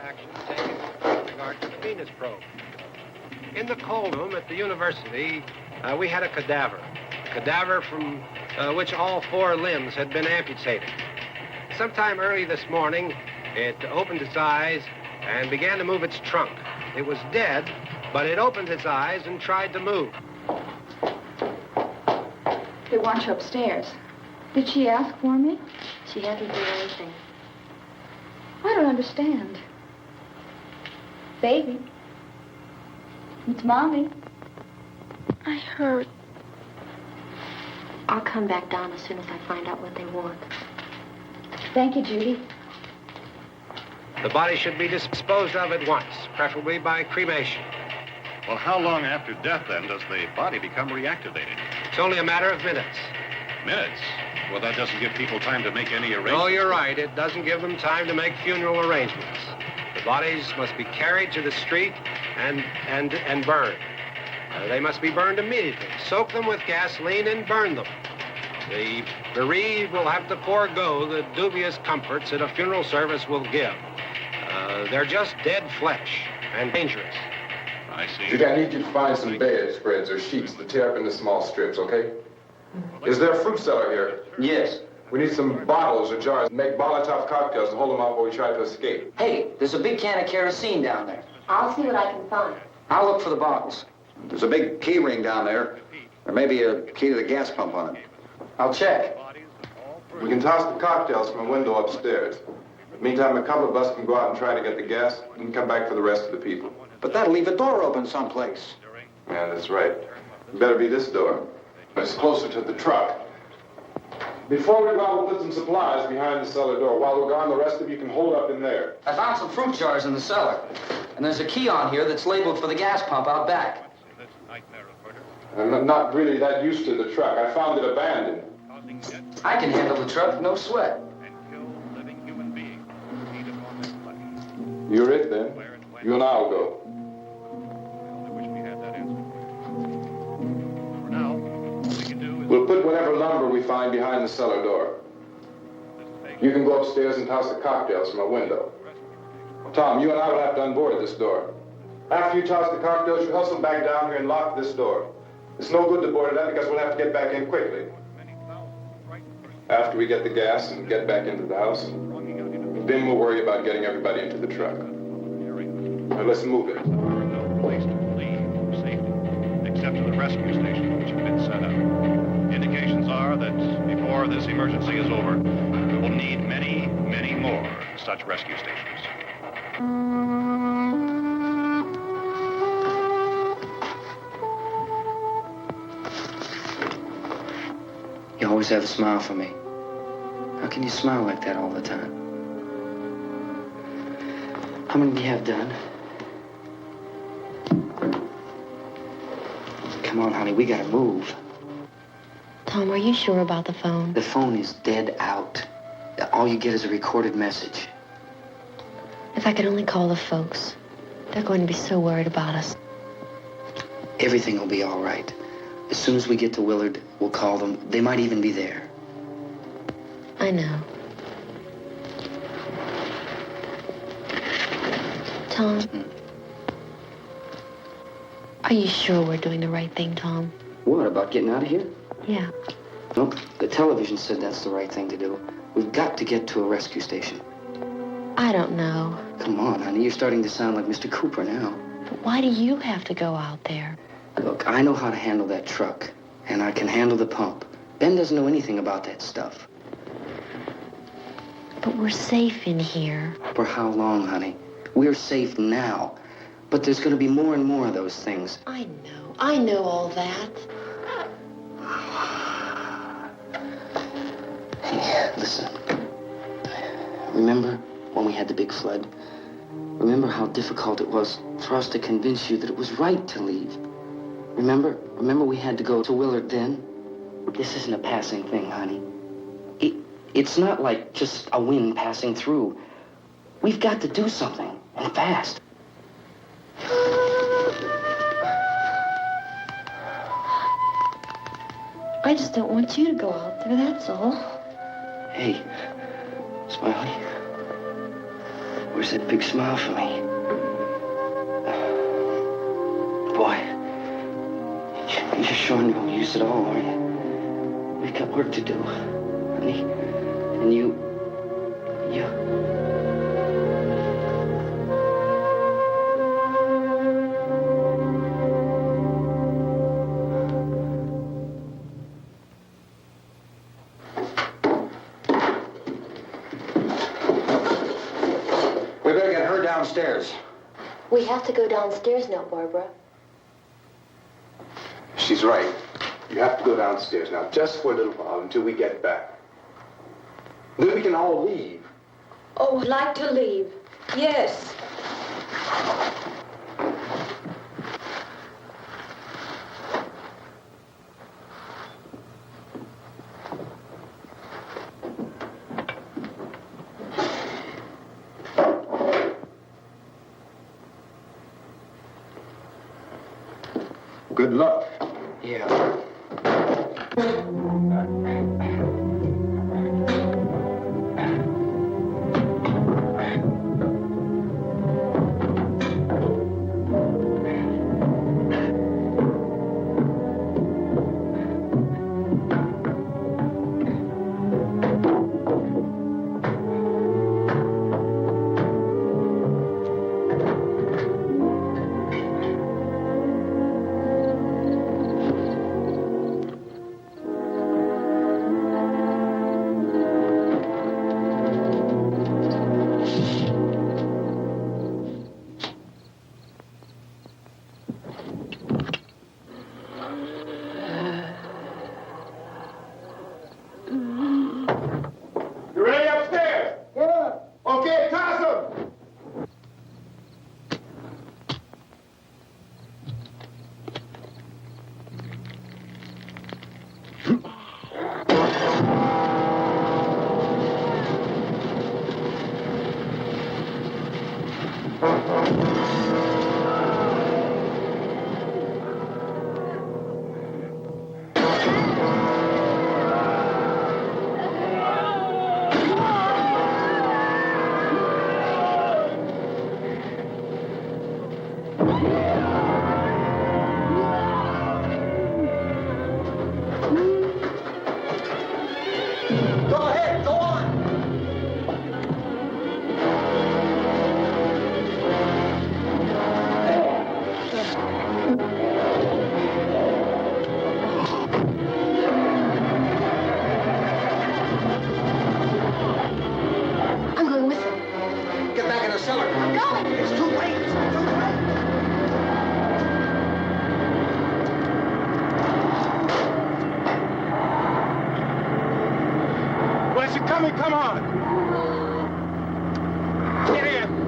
Action taken with regard to the Venus probe. In the coal room at the university, we had a cadaver from which all 4 limbs had been amputated. Sometime early this morning, it opened its eyes and began to move its trunk. It was dead, but it opened its eyes and tried to move. They want you upstairs. Did she ask for me? She hasn't done anything. I don't understand. Baby. It's Mommy. I heard. I'll come back down as soon as I find out what they want. Thank you, Judy. The body should be disposed of at once, preferably by cremation. Well, how long after death, then, does the body become reactivated? It's only a matter of minutes. Minutes? Well, that doesn't give people time to make any arrangements. No, you're right. It doesn't give them time to make funeral arrangements. The bodies must be carried to the street and burned. They must be burned immediately. Soak them with gasoline and burn them. The bereaved will have to forego the dubious comforts that a funeral service will give. They're just dead flesh and dangerous. I see. Judy, I need you to find some bedspreads or sheets to tear up into small strips, okay? Is there a fruit cellar here? Yes. We need some bottles or jars to make Molotov cocktails and hold them out while we try to escape. Hey, there's a big can of kerosene down there. I'll see what I can find. I'll look for the bottles. There's a big key ring down there. There may be a key to the gas pump on it. I'll check. We can toss the cocktails from a window upstairs. Meantime, a couple of us can go out and try to get the gas and come back for the rest of the people. But that'll leave a door open someplace. Yeah, that's right. It better be this door. It's closer to the truck. Before we go out, we'll put some supplies behind the cellar door. While we're gone, the rest of you can hold up in there. I found some fruit jars in the cellar. And there's a key on here that's labeled for the gas pump out back. I'm not really that used to the truck. I found it abandoned. I can handle the truck, no sweat. You're it, then. You and I'll go. We'll put whatever lumber we find behind the cellar door. You can go upstairs and toss the cocktails from a window. Tom, you and I will have to unboard this door. After you toss the cocktails, you hustle back down here and lock this door. It's no good to board it up because we'll have to get back in quickly. After we get the gas and get back into the house, then we'll worry about getting everybody into the truck. Now let's move it. No place to leave safety, except to the rescue stations which have been set up. Indications are that before this emergency is over, we will need many, many more such rescue stations. You always have a smile for me. How can you smile like that all the time? How many do you have done? Come on, honey, we gotta move. Tom, are you sure about the phone? The phone is dead out. All you get is a recorded message. If I could only call the folks. They're going to be so worried about us. Everything will be all right. As soon as we get to Willard, we'll call them. They might even be there. I know. Tom, Are you sure we're doing the right thing, Tom? What, about getting out of here? Yeah. Nope. The television said that's the right thing to do. We've got to get to a rescue station. I don't know. Come on, honey. You're starting to sound like Mr. Cooper now. But why do you have to go out there? Look, I know how to handle that truck, and I can handle the pump. Ben doesn't know anything about that stuff. But we're safe in here. For how long, honey? We're safe now. But there's going to be more and more of those things. I know. I know all that. Hey, listen. Remember when we had the big flood? Remember how difficult it was for us to convince you that it was right to leave? Remember we had to go to Willard then? This isn't a passing thing, honey. It's not like just a wind passing through. We've got to do something, and fast. I just don't want you to go out there, that's all. Hey, Smiley. Where's that big smile for me? Boy, you're sure you won't use it all, are you? We've got work to do, honey. And you... We better get her downstairs. We have to go downstairs now, Barbara. She's right. You have to go downstairs now, just for a little while, until we get back. Then we can all leave. Oh, I'd like to leave. Yes. Good luck. Yeah. Come on! Get in!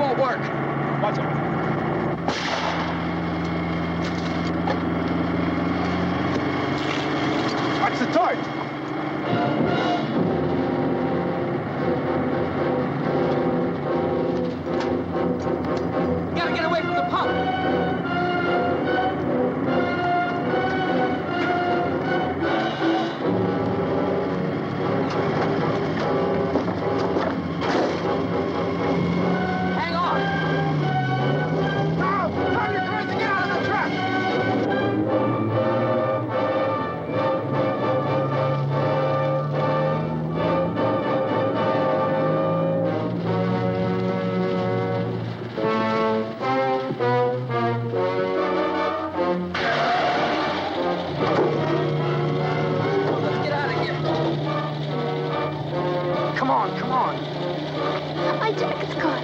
won't work. Watch it. Watch the torch. Gotta get away from the pump. Hang on. Now, turn your cars and get out of the trap. Let's get out of here. Come on, come on. My jacket's gone.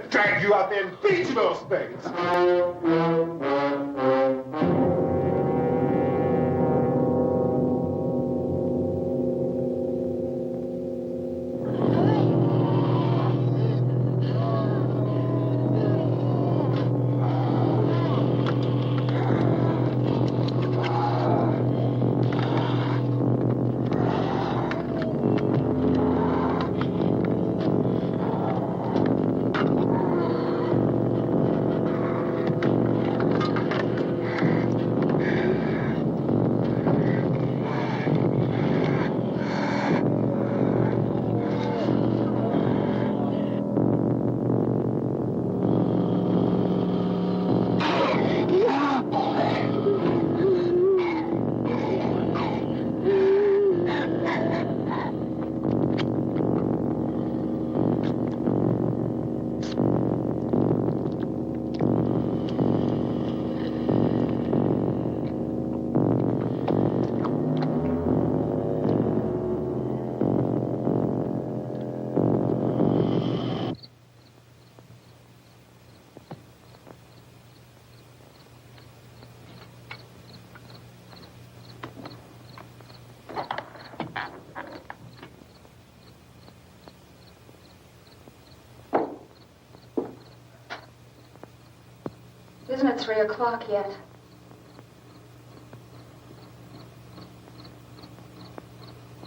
Drag you out there and feed you those things. Isn't it 3 o'clock yet?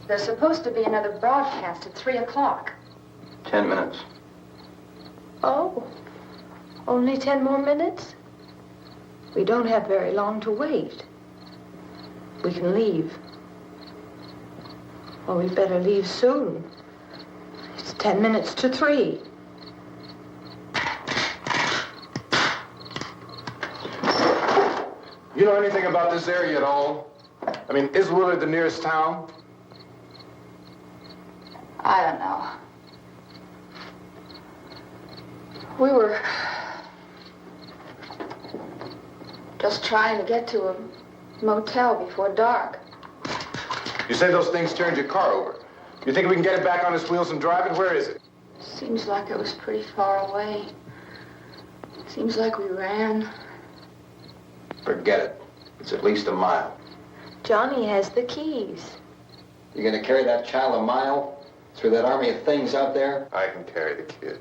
There's supposed to be another broadcast at 3 o'clock. 10 minutes. Oh, only 10 more minutes? We don't have very long to wait. We can leave. Well, we'd better leave soon. It's 10 minutes to 3. You know anything about this area at all? I mean, is Willard the nearest town? I don't know. We were just trying to get to a motel before dark. You say those things turned your car over. You think we can get it back on its wheels and drive it? Where is it? Seems like it was pretty far away. Seems like we ran. Forget it. It's at least a mile. Johnny has the keys. You gonna carry that child a mile through that army of things out there? I can carry the kid.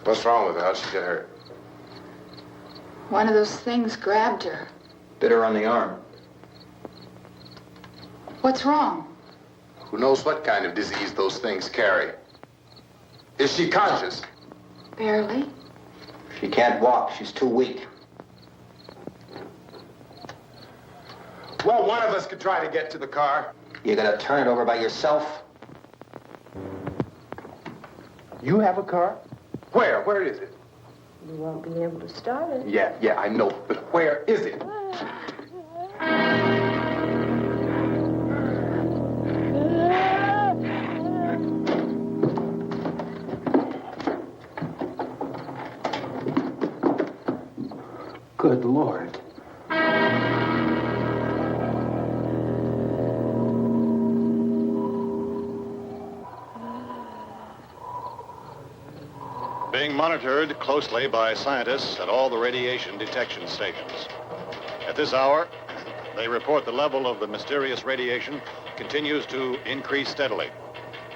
What's wrong with her? How'd she get hurt? One of those things grabbed her. Bit her on the arm. What's wrong? Who knows what kind of disease those things carry? Is she conscious? Barely. She can't walk. She's too weak. Well, one of us could try to get to the car. You gonna turn it over by yourself? You have a car? Where? Where is it? You won't be able to start it. Yeah, I know. But where is it? Good Lord. Being monitored closely by scientists at all the radiation detection stations. At this hour, they report the level of the mysterious radiation continues to increase steadily.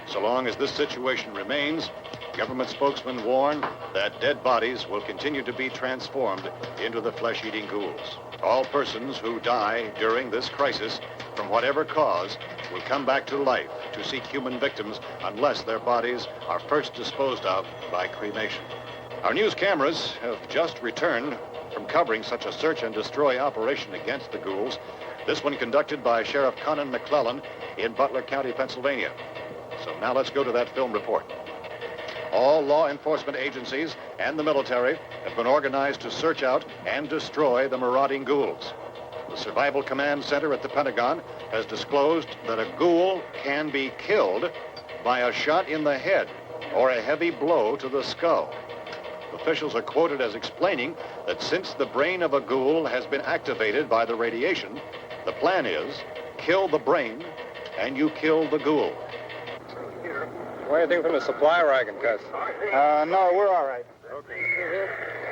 So long as this situation remains, government spokesmen warn that dead bodies will continue to be transformed into the flesh-eating ghouls. All persons who die during this crisis, from whatever cause, will come back to life to seek human victims unless their bodies are first disposed of by cremation. Our news cameras have just returned from covering such a search and destroy operation against the ghouls, this one conducted by Sheriff Conan McClelland in Butler County, Pennsylvania. So now let's go to that film report. All law enforcement agencies and the military have been organized to search out and destroy the marauding ghouls. The Survival Command Center at the Pentagon has disclosed that a ghoul can be killed by a shot in the head or a heavy blow to the skull. Officials are quoted as explaining that since the brain of a ghoul has been activated by the radiation, the plan is kill the brain and you kill the ghoul. Anything from the supply wagon, Gus? No, we're all right. Okay.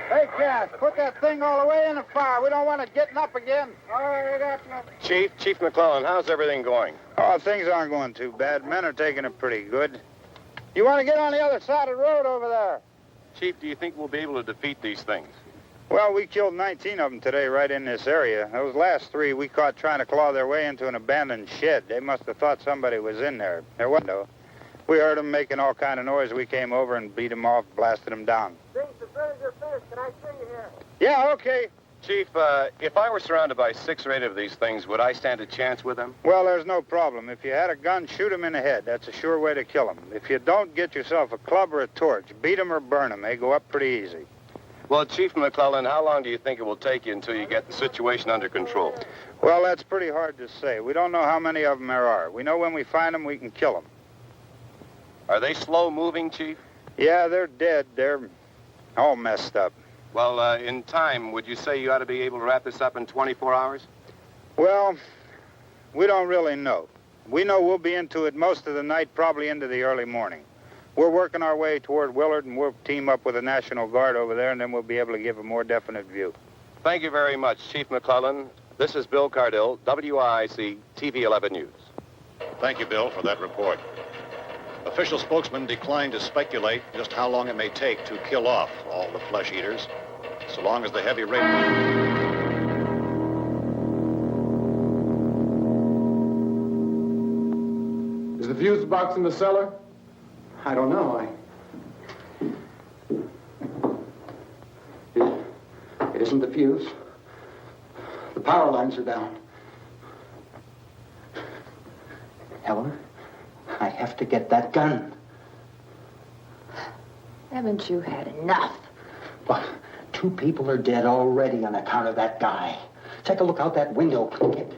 Hey, Cass, put that thing all the way in the fire. We don't want it getting up again. All right, Chief McClelland, how's everything going? Oh, things aren't going too bad. Men are taking it pretty good. You want to get on the other side of the road over there? Chief, do you think we'll be able to defeat these things? Well, we killed 19 of them today right in this area. Those last 3 we caught trying to claw their way into an abandoned shed. They must have thought somebody was in there. There wasn't, though. We heard them making all kind of noise. We came over and beat them off, blasted them down. Can I see you here? Yeah, okay. Chief, if I were surrounded by 6 or 8 of these things, would I stand a chance with them? Well, there's no problem. If you had a gun, shoot them in the head. That's a sure way to kill them. If you don't, get yourself a club or a torch. Beat them or burn them. They go up pretty easy. Well, Chief McClelland, how long do you think it will take you until you get the situation under control? Well, that's pretty hard to say. We don't know how many of them there are. We know when we find them, we can kill them. Are they slow-moving, Chief? Yeah, they're dead. They're all messed up. Well, in time, would you say you ought to be able to wrap this up in 24 hours? Well, we don't really know. We know we'll be into it most of the night, probably into the early morning. We're working our way toward Willard, and we'll team up with the National Guard over there, and then we'll be able to give a more definite view. Thank you very much, Chief McClelland. This is Bill Cardille, WIC TV 11 News. Thank you, Bill, for that report. Official spokesman declined to speculate just how long it may take to kill off all the flesh eaters, so long as the heavy rain... Is the fuse box in the cellar? I don't know. isn't the fuse. The power lines are down. Helen, I have to get that gun. Haven't you had enough? But 2 people are dead already on account of that guy. Take a look out that window, kid.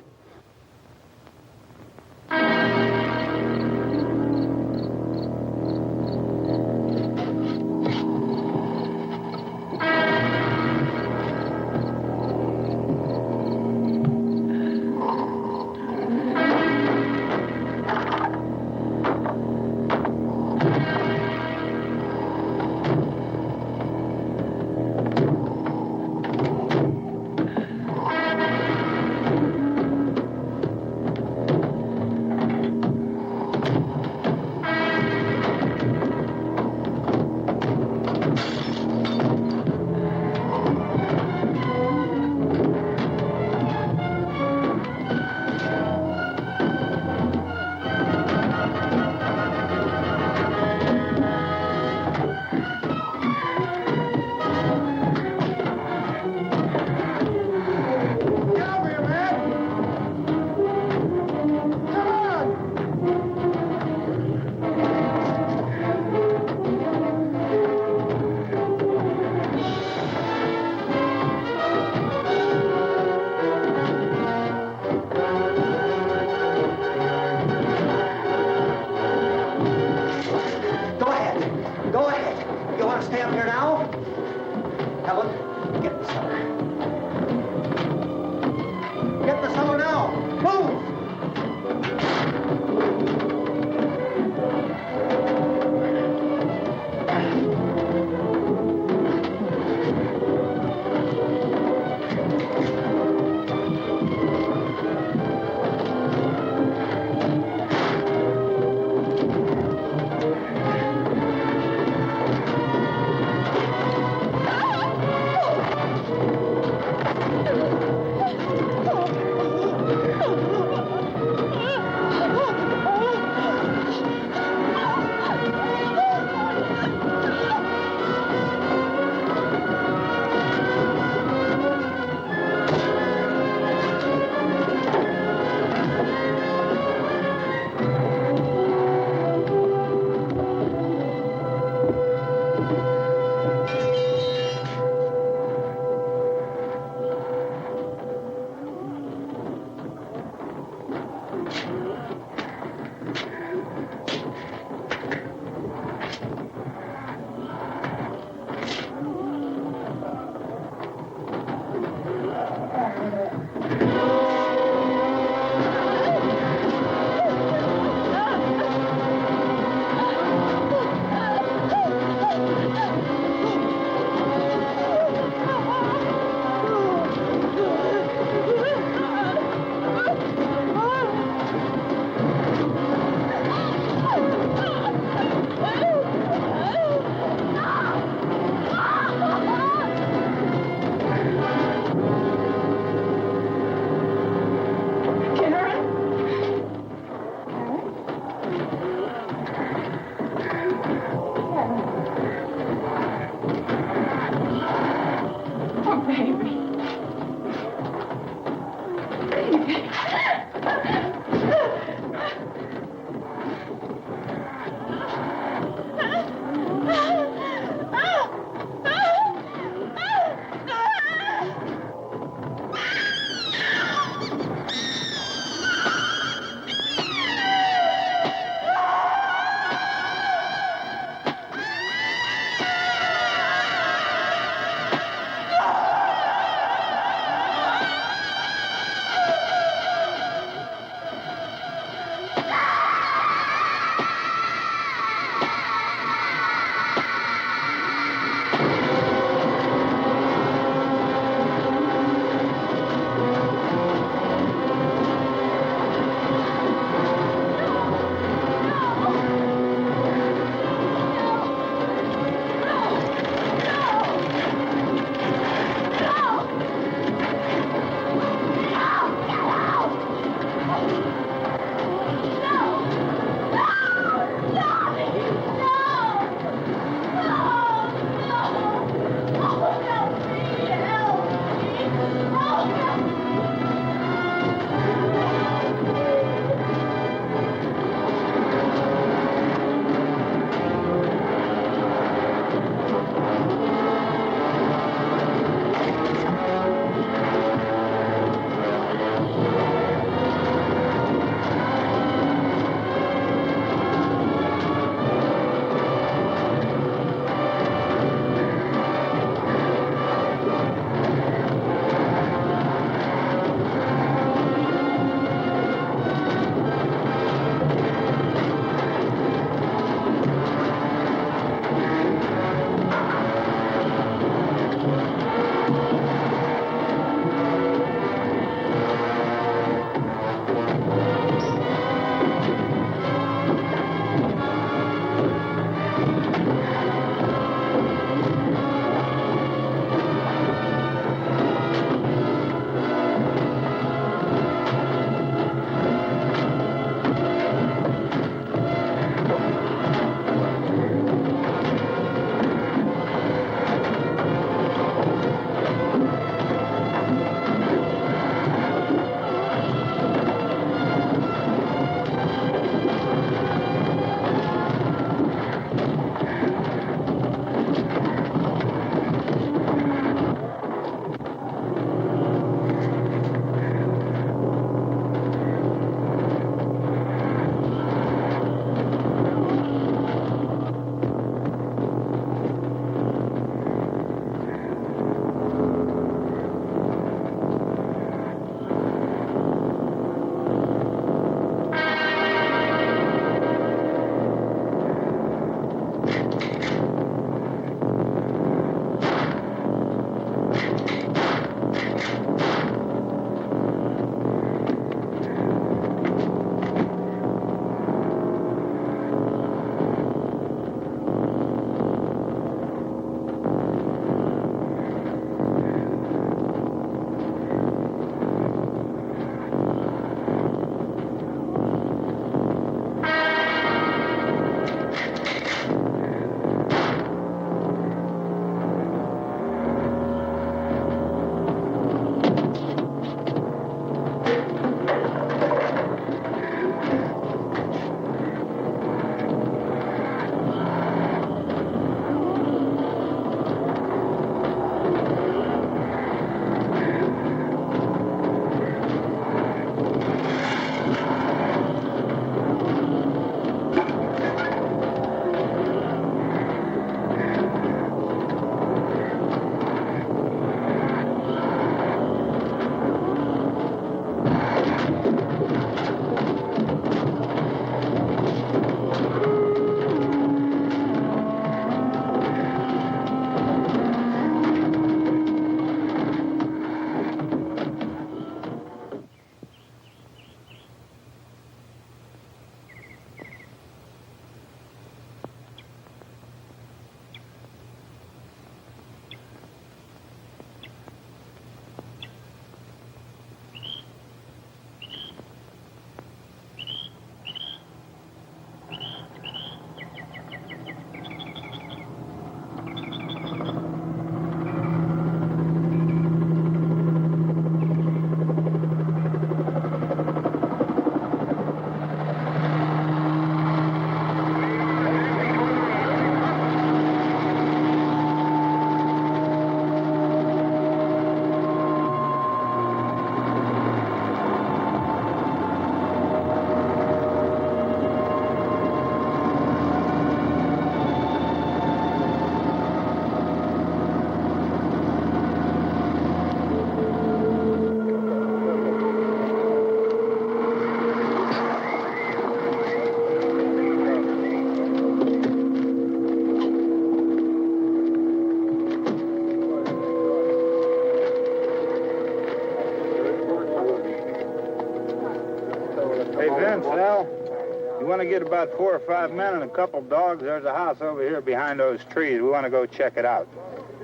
want to get about 4 or 5 men and a couple dogs. There's a house over here behind those trees. We want to go check it out.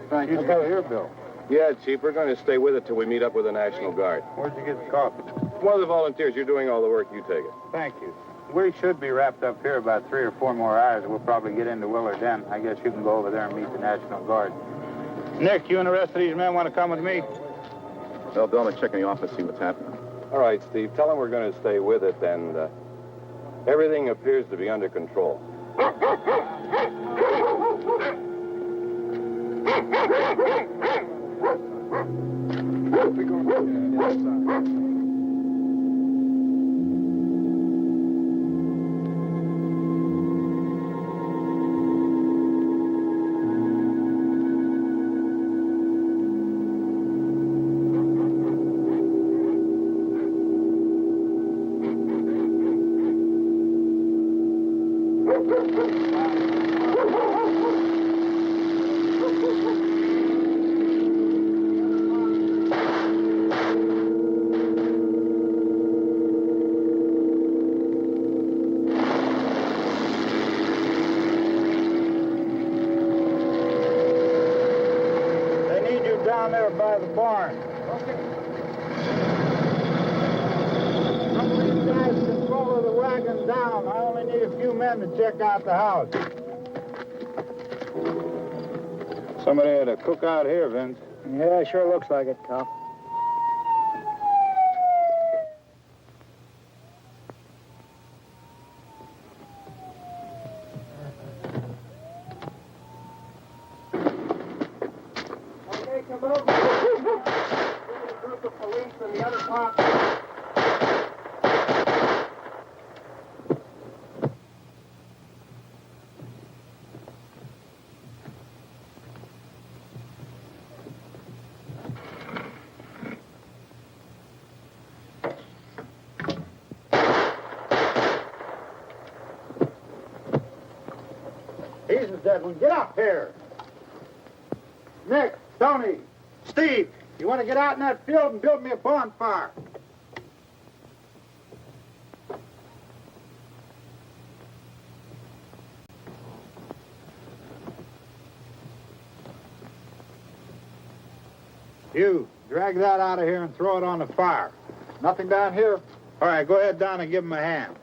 Thank you. Go here, Bill. Yeah, Chief, we're going to stay with it till we meet up with the National Guard. Where'd you get the coffee? One of the volunteers. You're doing all the work. You take it. Thank you. We should be wrapped up here about 3 or 4 more hours. We'll probably get into Willard then. I guess you can go over there and meet the National Guard. Nick, you and the rest of these men want to come with me? Well, Bill, I'm going to check in the office, see what's happening. All right, Steve. Tell them we're going to stay with it, and everything appears to be under control. Down there by the barn. Okay. Some of these guys can follow the wagon down. I only need a few men to check out the house. Somebody had a cookout here, Vince. Yeah, sure looks like it, Carl. He's the dead one. Get up here. Nick, Tony, Steve, you want to get out in that field and build me a bonfire? You, drag that out of here and throw it on the fire. Nothing down here? All right, go ahead down and give him a hand.